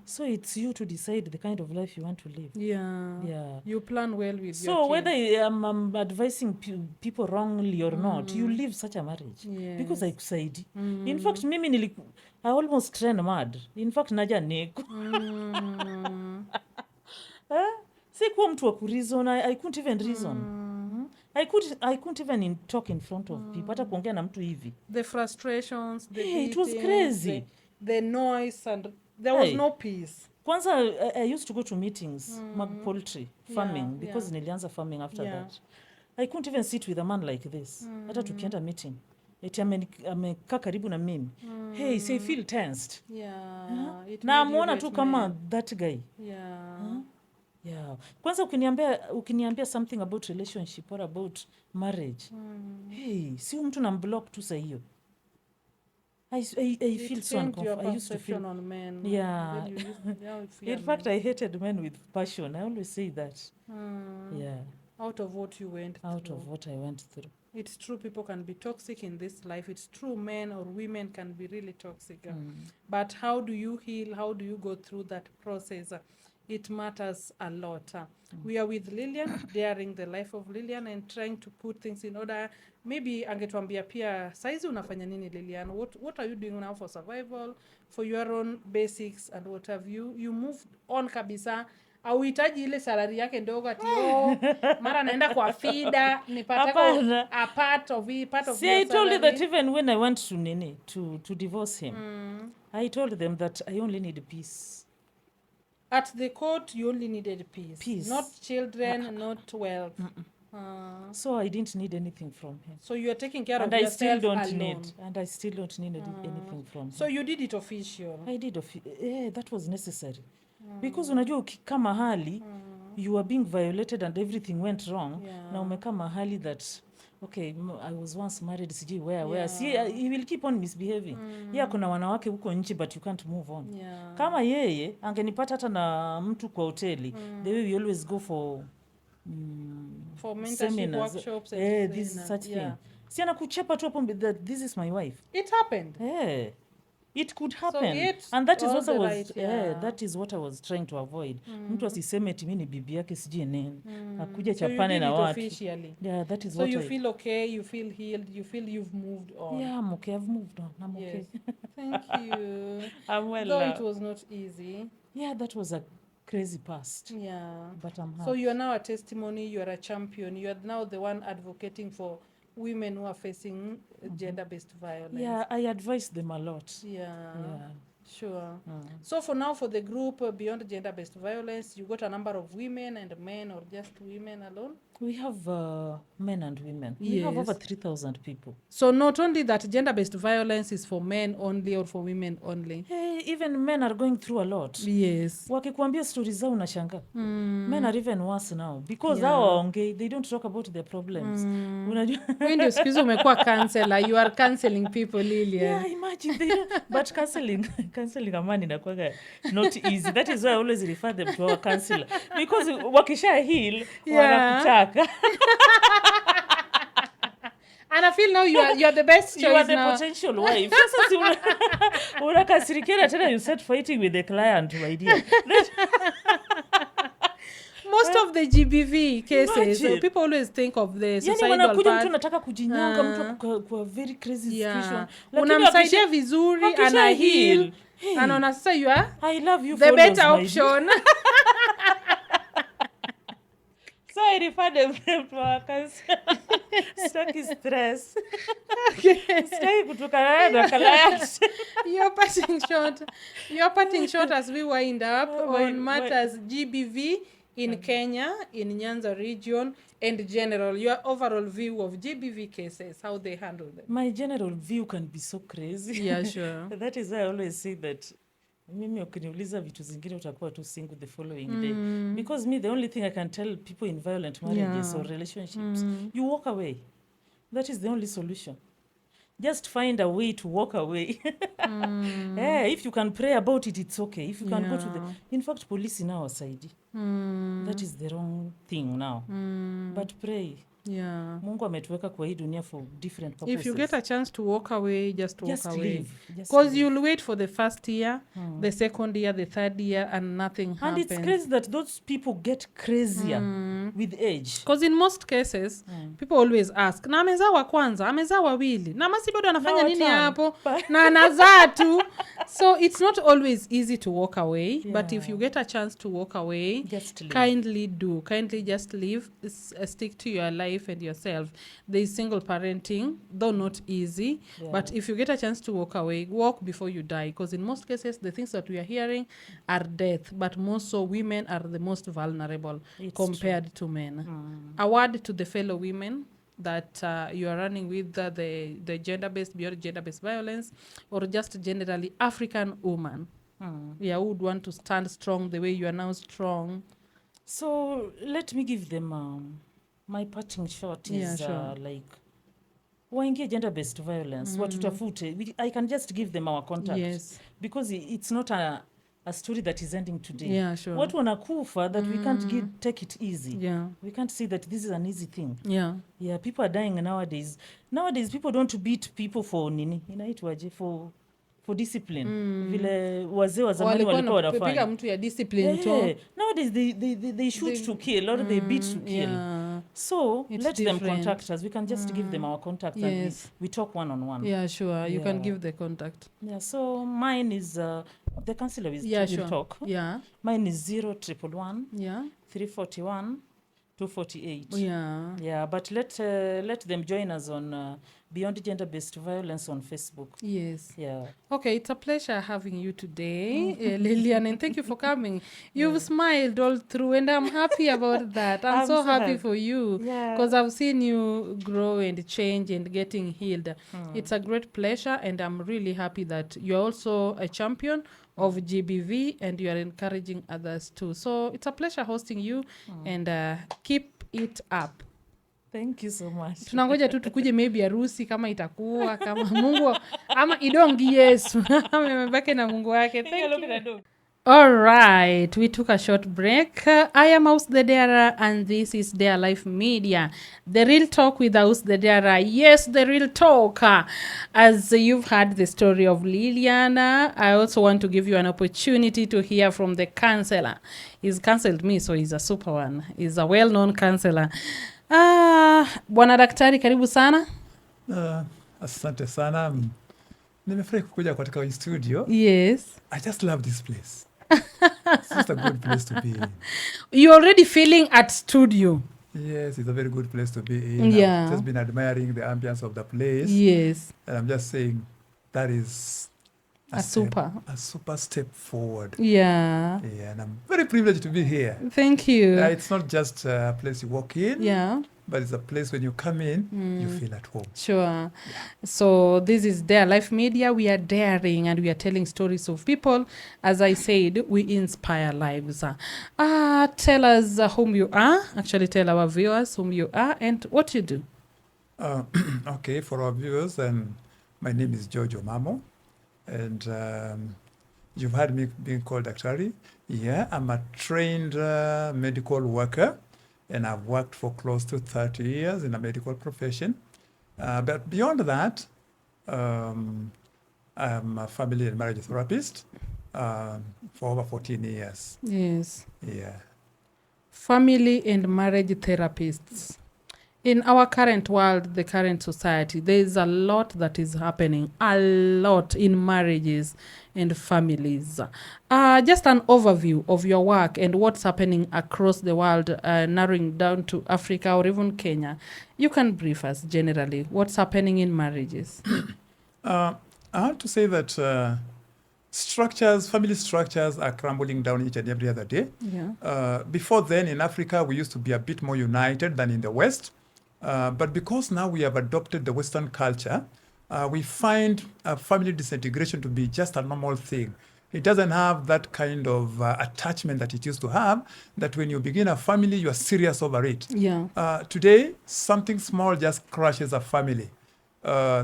So it's you to decide the kind of life you want to live. Yeah. You plan well with your kids. So whether I'm advising people wrongly or not, you leave such a marriage. Because I kusaidi. In fact, mimi I almost ran mad. In fact, naja neko. Sikuwa mtu wa kureason. I couldn't even reason. I couldn't even talk in front of people. Hata kuongea na mtu hivi. The frustrations, the beatings, it was crazy. The noise, and there was no peace. Kwanza, I used to go to meetings, poultry, farming, because nilianza farming after that. I couldn't even sit with a man like this. Hata tukienda meeting. Eti amekaa karibu na mimi. Hey, say feel tensed. Na amuona tu kama that guy. Yeah. Kwanza ukiniambia something about relationship or about marriage. Hey, si mtu na block tu saa hiyo. I feel so uncomfortable. I used to feel on men. Yeah. In fact, I hated men with passion. I always say that. Yeah. Out of what you went through. Out of what I went through. It's true, people can be toxic in this life. It's true, men or women can be really toxic. But how do you heal? How do you go through that process? it matters a lot. We are with Lilian, daring the life of Lilian and trying to put things in order. Maybe angetuambia pia saizi unafanya nini Lilian? What are you doing now for survival, for your own basics, and what have you moved on kabisa? Auhitaji ile salary yake ndogo ati mara naenda kwa fida nipate a part of See, I told you that even when I went to Nini to divorce him, I told them that I only need peace. At the court, you only needed peace. Not children, not wealth. So I didn't need anything from him. So you are taking care of yourself alone. And I still don't need anything from him. So you did it official. I did. That was necessary. Because unajua ukikaa mahali, you are being violated and everything went wrong. Na umekaa mahali that, okay, I was once married, sijui where. See, he will keep on misbehaving. Kuna wanawake huko nchi, but you can't move on. Kama yeye, angenipata hata na mtu kwa hoteli. The way we always go for mentorship seminars, workshops and this such thing. Si anakuchapa tu hapo that this is my wife. It happened. It could happen. So and that is what I was that is what I was trying to avoid. Mtu asiseme eti mimi ni bibi yake sijui nini. Akuja chapane na watu. Officially. That is so what you feel okay, you feel healed, you feel you've moved on. I'm okay. I've moved on. I'm okay. Thank you. I'm well. Though it was not easy. That was a crazy past. But I'm happy. So you are now a testimony, you are a champion. You are now the one advocating for women who are facing gender-based violence. I advise them a lot. Sure. So for now, for the group Beyond Gender-Based Violence, you got a number of women and men, or just women alone? We have men and women. We have over 3,000 people. So not only that gender-based violence is for men only or for women only? Even men are going through a lot. Yes. Wakikuambia stories zao unashanga. Men are even worse now. Because they don't talk about their problems. When you excuse umekuwa counselor, you are counseling people, Lilian. Imagine. They don't, but counseling a man inakuwa not easy. That is why I always refer them to our counselor. Because wakisha heal, wanakutaka. And I feel now you are the best choice. You are the now. potential wife. Sasa unakasirikia tena you start fighting with the client, my dear. Most of the GBV cases, people always think of the societal part. Wanakuja mtu anataka kujinyonga, mtu kwa very crazy situation. Unamsaidia vizuri, ana heal. Anaona sasa you are I love you the better option. So I refer them to our counselor. Staki stress. Staki kutukana na client. You're parting short as we wind up on matters GBV in Kenya, in Nyanza region, and general. Your overall view of GBV cases, how they handle them. My general view can be so crazy. Yeah, sure. That is why I always say that mimi ukiniuliza vitu zingine utakuwa tu single the following day. Because me, the only thing I can tell people in violent marriages or relationships, you walk away. That is the only solution. Just find a way to walk away. If you can pray about it, it's okay. If you can go to in fact, police in our side. That is the wrong thing now. But pray. Mungu ametuweka kwa hii dunia for different purposes. If you get a chance to walk away, just walk away. Because you'll wait for the first year, the second year, the third year, and nothing happens. And it's crazy that those people get crazier with age. Because in most cases, people always ask, na amezaa wa kwanza, amezaa wawili, na masi bado anafanya nini hapo, na anazaa tu. So it's not always easy to walk away, but if you get a chance to walk away, kindly do. Kindly just live, stick to your life and yourself. There is single parenting, though not easy, but if you get a chance to walk away, walk before you die, because in most cases the things that we are hearing are death, but more so women are the most vulnerable compared to men. A word to the fellow women that you are running with the gender-based, beyond gender-based violence, or just generally African woman who would want to stand strong the way you are now strong. So let me give them my parting shot is like waingie gender-based violence, watutafute. I can just give them our contact because it's not a story that is ending today. Watu wanakufa that we can't take it easy. We can't say that this is an easy thing. People are dying nowadays. Nowadays people don't beat people for nini inaitwaje, for for discipline. Vile wazee wa zamani walikuwa walikuwa wanapiga wanafanya. mtu ya discipline to Nowadays they shoot to kill or they beat to kill. yeah. So It's let them different. contact us. We can just give them our contacts Yes. and we talk one-on-one. Yeah, sure. You can Yeah. give the contact. Yeah, so mine is the counselor is Yeah, will sure. talk. Yeah. Mine is 0111 Yeah. 341 248. Yeah. Yeah, but let them join us on Beyond Gender-Based Violence on Facebook. Yes. Yeah. Okay, it's a pleasure having you today, Lilian, and thank you for coming. You've smiled all through, and I'm happy about that. I'm so happy for you Yeah. because I've seen you grow and change and getting healed. It's a great pleasure, and I'm really happy that you're also a champion of GBV and you are encouraging others too. So it's a pleasure hosting you, and keep it up. Thank you so much. Tunangoja tu tukuje maybe harusi kama itakuwa kama Mungu ama idongi Yesu amebaki na Mungu wake. Thank you. All right, we took a short break. I am House the Dara and this is Their Life Media. The real talk with House the Dara. Yes, the real talk. As you've heard the story of Lilian, I also want to give you an opportunity to hear from the counselor. He's counseled me, so he's a super one. He's a well-known counselor. Bwana daktari, karibu sana. Asante sana. Nimefurahi kukuja katika hii studio. Yes. I just love this place. It's just a good place to be in. You're already feeling at studio. Yes, it's a very good place to be in. Yeah. I've just been admiring the ambience of the place. Yes. And I'm just saying that is A super step forward. Yeah. Yeah, and I'm very privileged to be here. Thank you. It's not just a place you walk in. Yeah. But it's a place when you come in, you feel at home. Sure. Yeah. So this is Their Life Media. We are daring and we are telling stories of people. As I said, we inspire lives. Tell us whom you are. Actually, tell our viewers whom you are and what you do. Okay, for our viewers, my name is George Omamo. And you've heard me being called Daktari. Yeah, I'm a trained medical worker. And I've worked for close to 30 years in a medical profession. But beyond that, I'm a family and marriage therapist for over 14 years. Yes. Yeah. Family and marriage therapists. In our current world, the current society, there is a lot that is happening, a lot in marriages and families. Just an overview of your work and what's happening across the world, narrowing down to Africa or even Kenya. You can brief us generally what's happening in marriages. I have to say that family structures are crumbling down each and every other day. Yeah. Before then, in Africa, we used to be a bit more united than in the West. But because now we have adopted the Western culture, we find family disintegration to be just a normal thing. It doesn't have that kind of attachment that it used to have, that when you begin a family, you are serious over it. Yeah. Today, something small just crushes a family.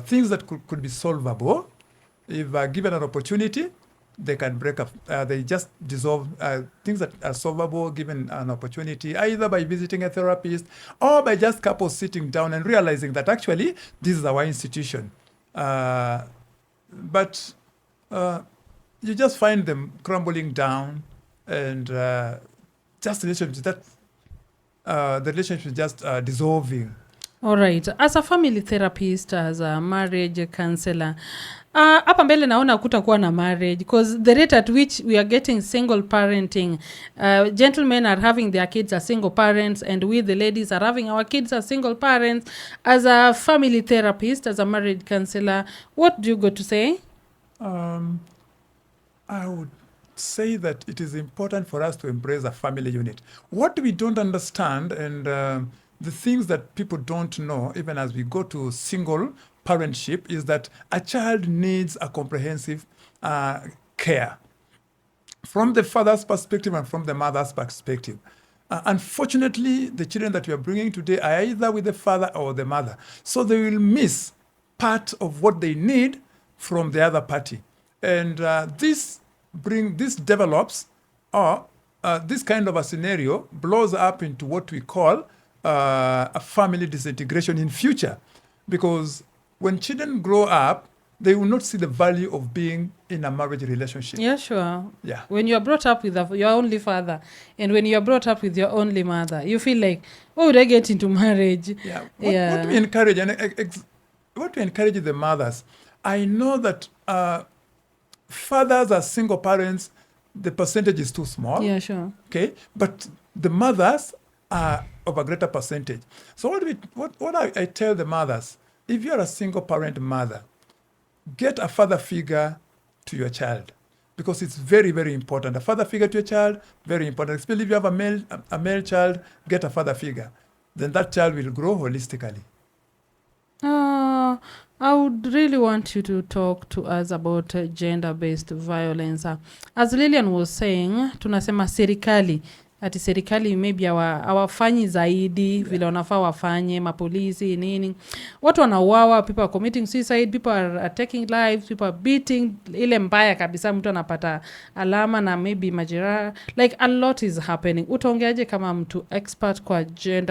Things that could be solvable, if given an opportunity, they can break up. They just dissolve. Things that are solvable given an opportunity, either by visiting a therapist or by just couples sitting down and realizing that actually this is our institution. But you just find them crumbling down, and just relationships that the relationship is just dissolving. All right. As a family therapist, as a marriage counselor, hapa mbele naona kutakuwa na marriage because the rate at which we are getting single parenting, gentlemen are having their kids as single parents and we the ladies are having our kids as single parents. As a family therapist, as a marriage counselor, what do you go to say? I would say that it is important for us to embrace a family unit. What we don't understand and the things that people don't know, even as we go to single parentship, is that a child needs a comprehensive care from the father's perspective and from the mother's perspective. Unfortunately, the children that we are bringing today are either with the father or the mother. So they will miss part of what they need from the other party. And this develops, or this kind of a scenario blows up into what we call a family disintegration in future. Because when children grow up they will not see the value of being in a marriage relationship. Yeah, sure. Yeah. When you're brought up with your only father and when you're brought up with your only mother, you feel like, why would I get into marriage? Yeah. Yeah. What we encourage, and what we encourage the mothers, I know that fathers as single parents, the percentage is too small. Yeah, sure. Okay, but the mothers are of a greater percentage. So what I tell the mothers, if you're a single parent mother, get a father figure to your child, because it's very, very important. A father figure to your child, very important. Especially if you have a male child, get a father figure. Then that child will grow holistically. I would really want you to talk to us about gender-based violence. As Lilian was saying, tunasema serikali, ati serikali maybe hawafanyi zaidi vile wanafaa wafanye, mapolisi nini, watu wanauawa, people are committing suicide, people are taking lives, people are beating, ile mbaya kabisa, mtu anapata alama na maybe majeraha, like a lot is happening. Utaongeaje kama mtu expert kwa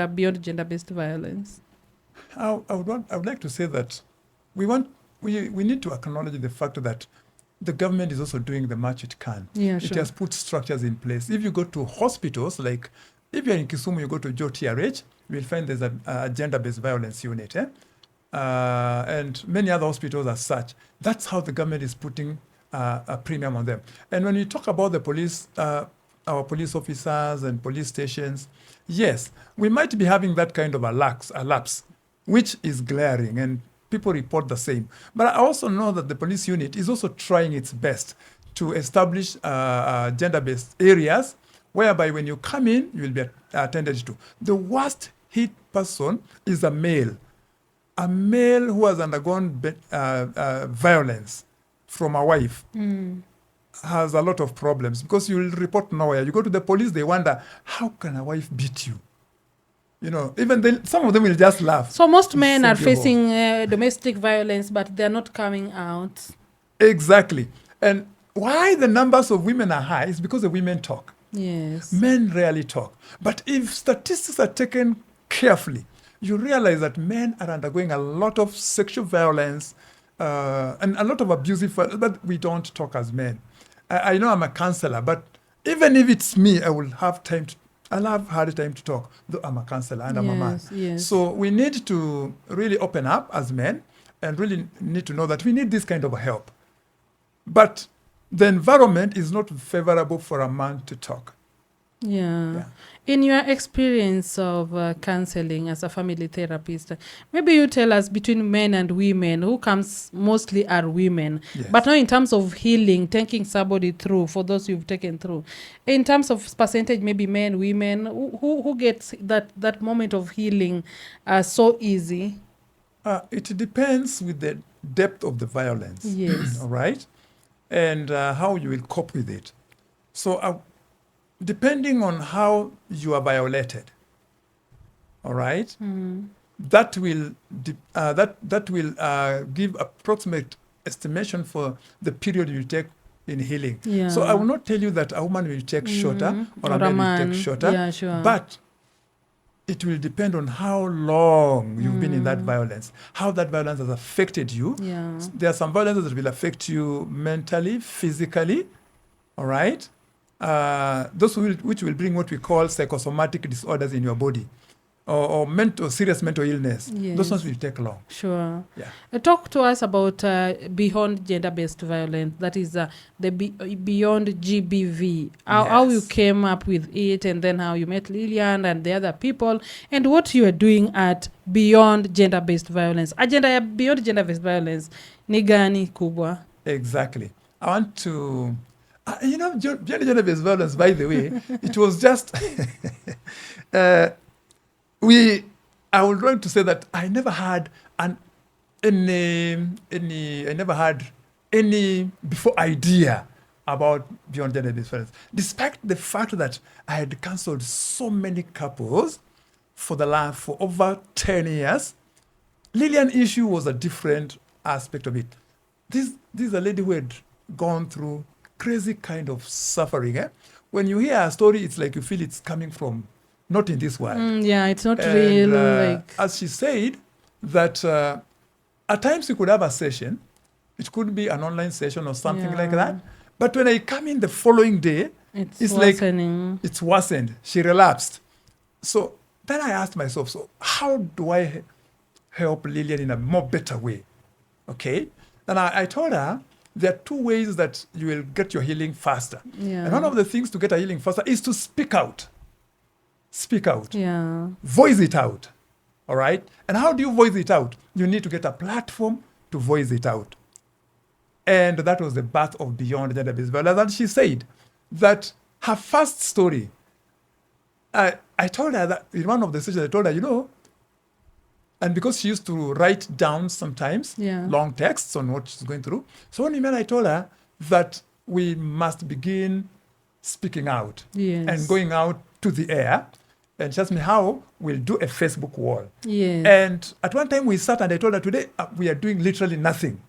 beyond gender-based violence? I would like to say that we need to acknowledge the fact that the government is also doing the much it can. Yeah, It sure. has put structures in place. If you go to hospitals, like if you're in Kisumu, you go to Joe TRH, you will find there's a gender-based violence unit, and many other hospitals as such. That's how the government is putting a premium on them. And when we talk about the police, our police officers and police stations, yes, we might be having that kind of a lapse, which is glaring, and people report the same. But I also know that the police unit is also trying its best to establish gender-based areas whereby when you come in, you will be attended to. The worst hit person is a male who has undergone violence from a wife. Has a lot of problems because you will report nowhere. You go to the police, they wonder, how can a wife beat you? You know, even then, some of them will just laugh. So most men Send are you facing domestic violence, but they're not coming out. Exactly. And why the numbers of women are high is because the women talk. Yes. Men rarely talk. But if statistics are taken carefully, you realize that men are undergoing a lot of sexual violence and a lot of abusive violence, but we don't talk as men. I know I'm a counselor, but even if it's me, I'll have hard time to talk, though I'm a counselor and I'm a man. Yes. So we need to really open up as men and really need to know that we need this kind of help. But the environment is not favorable for a man to talk. Yeah. In your experience of counseling as a family therapist, maybe you tell us between men and women, who comes mostly are women. Yes. But now in terms of healing, taking somebody through, for those you've taken through, in terms of percentage, maybe men, women, who gets that moment of healing so easy? It depends with the depth of the violence. Yes. All right? And how you will cope with it. So depending on how you are violated, all right, that will give approximate estimation for the period you take in healing. Yeah. So I will not tell you that a woman will take shorter or a man will take shorter, Yeah, sure. but it will depend on how long you've been in that violence, how that violence has affected you. Yeah. There are some violences that will affect you mentally, physically, all right? Those which will bring what we call psychosomatic disorders in your body or serious mental illness. Yes. Those ones will take long. Sure. Yeah. Talk to us about beyond gender-based violence, that is the beyond GBV, how you Yes. came up with it, and then how you met Lilian and the other people, and what you are doing at Beyond Gender-Based Violence. Agenda ya Beyond Gender-Based Violence ni gani kubwa? Exactly. I want to... gender-based violence, by the way, it was just... I would like to say that I never had any before idea about beyond gender-based violence, despite the fact that I had counseled so many couples for over 10 years. Lilian issue was a different aspect of it. This is a lady who had gone through crazy kind of suffering. When you hear a story, it's like you feel it's coming from not in this world. Yeah, it's not And, real. as she said, that at times we could have a session It could be an online session or something like Yeah. that. But when I come in the following day, It's like worsening. it's worsened. She relapsed. So then I asked myself, so how do I help Lilian in a more better way? Okay. And I told her there are two ways that you will get your healing faster. Yeah. And one of the things to get a healing faster is to speak out. Speak out. Yeah. Voice it out. All right. And how do you voice it out? You need to get a platform to voice it out. And that was the birth of Beyond Gender-Based Violence. And she said that her first story, I told her that in one of the sessions, I told her, and because she used to write down sometimes Yeah. long texts on what she's going through. So one email I told her that we must begin speaking out Yes. and going out to the air. And she asked me how we'll do a Facebook wall. Yes. And at one time we sat and I told her, today we are doing literally nothing.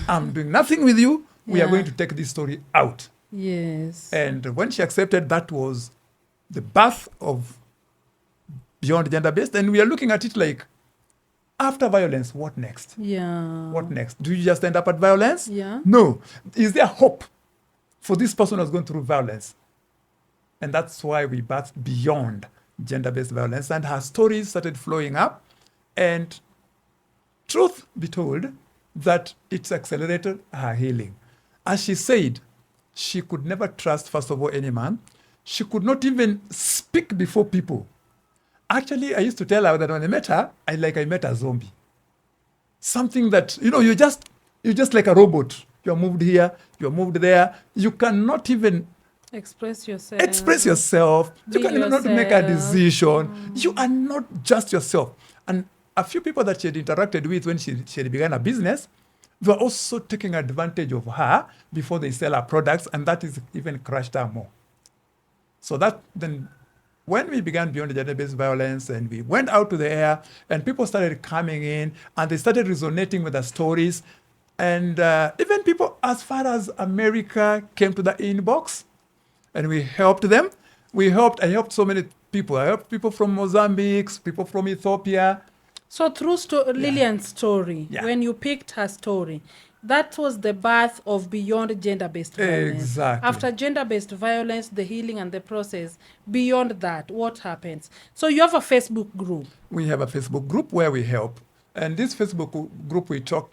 I'm doing nothing with you. We are Yeah. going to take this story out. Yes. And when she accepted, that was the birth of Beyond Gender-Based. And we are looking at it like, after violence, what next? Yeah. What next? Do you just end up at violence? Yeah. No. Is there hope for this person who's going through violence? And that's why we birthed Beyond Gender-Based Violence. And her stories started flowing up. And truth be told, that it's accelerated her healing. As she said, she could never trust, first of all, any man. She could not even speak before people. Actually, I used to tell her that when I met her, I met a zombie. Something that, you're just like a robot. You're moved here, you're moved there. You cannot even Express yourself. express yourself. Be You cannot make a yourself. decision. You are not just yourself. And a few people that she had interacted with when she had begun a business, they were also taking advantage of her before they sell her products, and that is even crushed her more. So that then, when we began Beyond Gender-Based Violence and we went out to the air and people started coming in and they started resonating with the stories, and even people as far as America came to the inbox, and we helped them. I helped so many people. I helped people from Mozambique, people from Ethiopia. So through Lilian's story, Yeah. when you picked her story, that was the birth of Beyond Gender-Based Violence. Exactly. After gender-based violence, the healing and the process, beyond that, what happens? So you have a Facebook group. We have a Facebook group where we help. And this Facebook group, we talk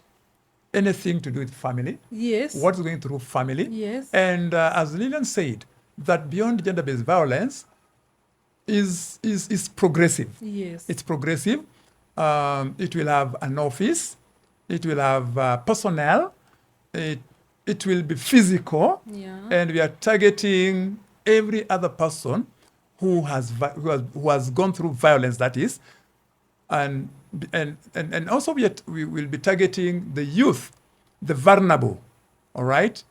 anything to do with family, Yes. what's going through family. Yes. And as Lilian said, that Beyond Gender-Based Violence is progressive. Yes. It's progressive. It will have an office. It will have personnel. It will be physical. Yeah. And we are targeting every other person who has gone through violence, that is. And also we will be targeting the youth, the vulnerable, all right?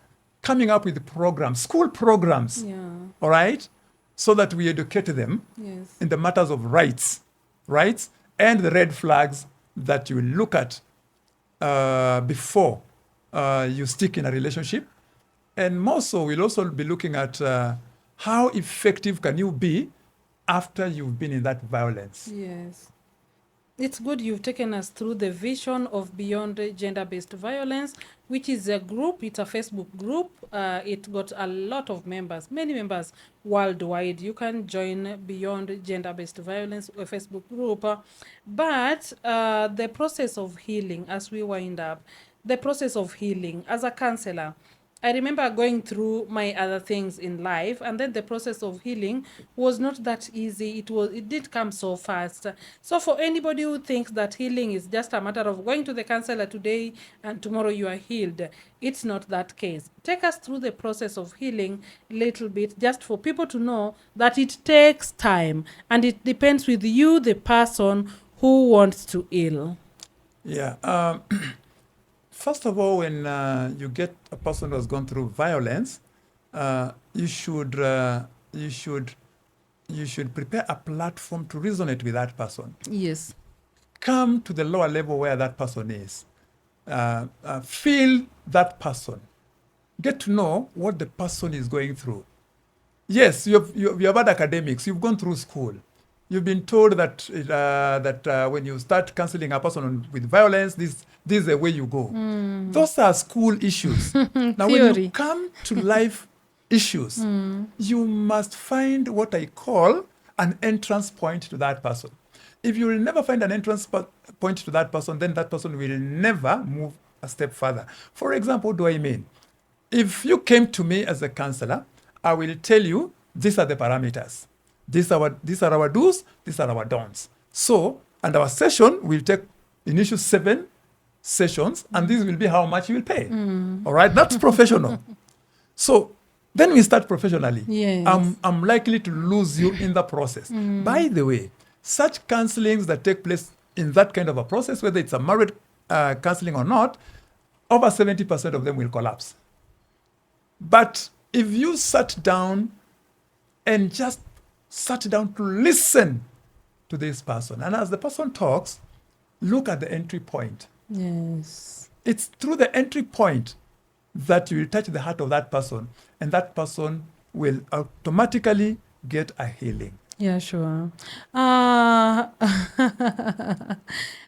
Coming up with programs, school programs, Yeah. all right? So that we educate them Yes. in the matters of rights, and the red flags that you will look at before you stick in a relationship. And more so, we'll also be looking at how effective can you be after you've been in that violence. Yes. It's good you've taken us through the vision of Beyond Gender-Based Violence, which is a group. It's a Facebook group. It got a lot of members, many members worldwide. You can join Beyond Gender-Based Violence, a Facebook group. But the process of healing, as we wind up, the process of healing as a counselor, I remember going through my other things in life, and then the process of healing was not that easy. It did come so fast. So for anybody who thinks that healing is just a matter of going to the counselor today and tomorrow you are healed, it's not that case. Take us through the process of healing a little bit, just for people to know that it takes time and it depends with you, the person who wants to heal. Yeah. First of all, when you get a person who has gone through violence, you should prepare a platform to resonate with that person. Yes. Come to the lower level where that person is. Feel that person. Get to know what the person is going through. Yes, you have had academics. You've gone through school. You've been told that when you start counseling a person with violence, this is the way you go. Those are school issues. Now, when you Theory. come to life issues, you must find what I call an entrance point to that person. If you will never find an entrance point to that person, then that person will never move a step further. For example, what do I mean? If you came to me as a counselor, I will tell you these are the parameters. These are our do's, these are our don'ts. So, and our session will take initial 7 sessions, and this will be how much you will pay. All right, that's professional. So then we start professionally. Yes. I'm likely to lose you in the process. By the way, such counselings that take place in that kind of a process, whether it's a married counseling or not, over 70% of them will collapse. But if you sat down and just sat down to listen to this person, and as the person talks, look at the entry point. Yes. It's through the entry point that you will touch the heart of that person, and that person will automatically get a healing. Yeah, sure.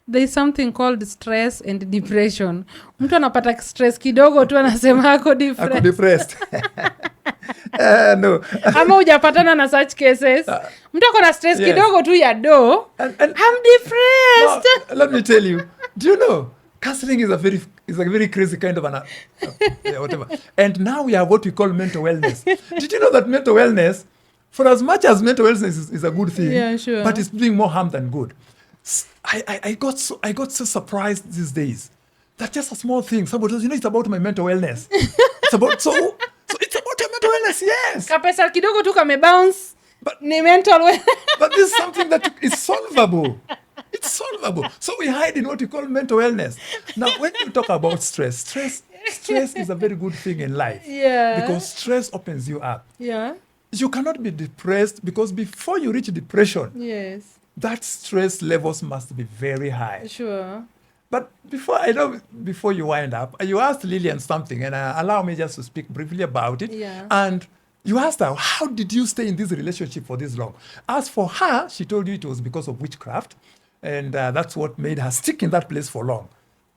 There's something called stress and depression. Mtu anapata stress kidogo tu anasema ako Ako depressed. depressed. No. Ama hujapatana na such cases. Mtu ako na stress Yes. kidogo tu ya do. And I'm depressed. no, let me tell you. Do you know counseling is a very crazy kind of whatever. And now we have what we call mental wellness. Did you know that mental wellness, for as much as mental wellness is a good thing, Yeah, sure. but it's doing more harm than good. I got so surprised these days that just a small thing. Somebody says, it's about my mental wellness. It's about so it's about your mental wellness, yes. Kapesa kidogo tu kame bounce. But- Ni mental But this is something that is solvable. It's solvable. So we hide in what we call mental wellness. Now, when you talk about stress is a very good thing in life. Yeah. Because stress opens you up. Yeah. You cannot be depressed because before you reach depression, Yes. that stress levels must be very high. Sure. But before you wind up, you asked Lilian something, and allow me just to speak briefly about it. Yeah. And you asked her, how did you stay in this relationship for this long? As for her, she told you it was because of witchcraft, and that's what made her stick in that place for long.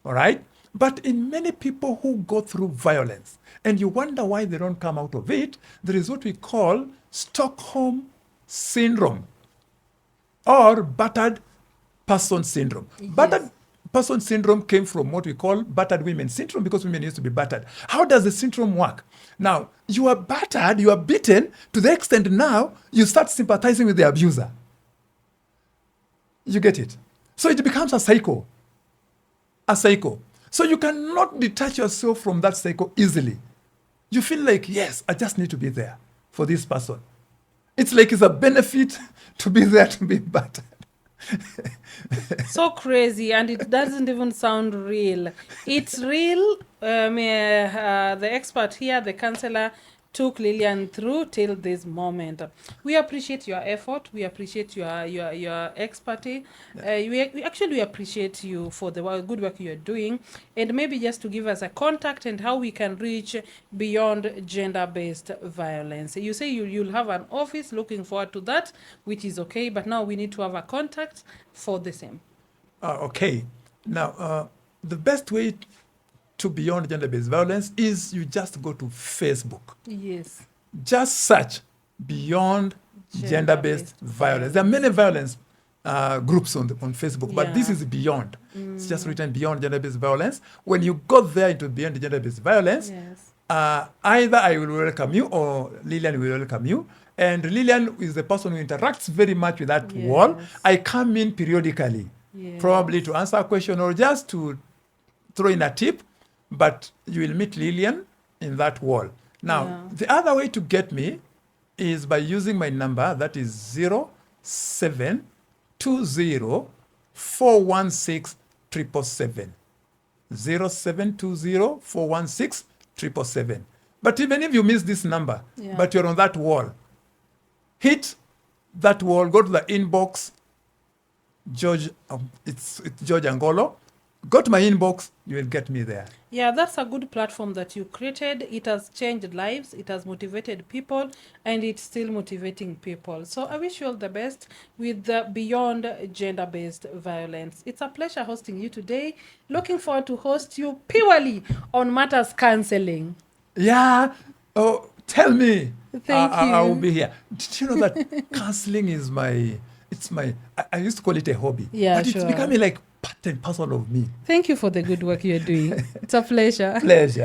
All right? But in many people who go through violence, and you wonder why they don't come out of it, there is what we call Stockholm Syndrome or battered person syndrome. Yes. Battered person syndrome came from what we call battered women syndrome because women used to be battered. How does the syndrome work? Now, you are battered, you are beaten to the extent now you start sympathizing with the abuser. You get it? So it becomes a cycle. A cycle. So you cannot detach yourself from that cycle easily. You feel like, yes, I just need to be there for this person. It's like it's a benefit to be there to be battered. So crazy, and it doesn't even sound real. It's real. The expert here, the counselor, took Lilian through till this moment. We appreciate your effort. We appreciate your expertise. We appreciate you for the good work you're doing, and maybe just to give us a contact and how we can reach beyond gender-based violence. You say you'll have an office. Looking forward to that, which is okay. But now we need to have a contact for the same. Okay. Now, the best way to Beyond Gender-Based Violence is you just go to Facebook. Yes. Just search Beyond Gender-Based Violence. There are many violence groups on Facebook, but this Yeah. is Beyond. It's just written Beyond Gender-Based Violence. When you go there into Beyond Gender-Based Violence, Yes. either I will welcome you or Lilian will welcome you. And Lilian is the person who interacts very much with that wall. Yes. I come in periodically, Yes. probably to answer a question or just to throw in a tip, but you will meet Lilian in that wall. Now, Yeah. the other way to get me is by using my number, that is 0720-416-777. 0720-416-777. But even if you miss this number, Yeah. but you're on that wall, hit that wall, go to the inbox, George, it's George Angolo. Go to my inbox, you will get me there. Yeah, that's a good platform that you created. It has changed lives, it has motivated people, and it's still motivating people. So I wish you all the best with the Beyond Gender-Based Violence. It's a pleasure hosting you today. Looking forward to host you purely on matters counseling. Yeah. Oh, tell me. Thank I will you. be here. Did you know that counseling is I used to call it a hobby. Yeah, but it's sure. becoming like part and parcel of me. Thank you for the good work you're doing. It's a pleasure. Pleasure.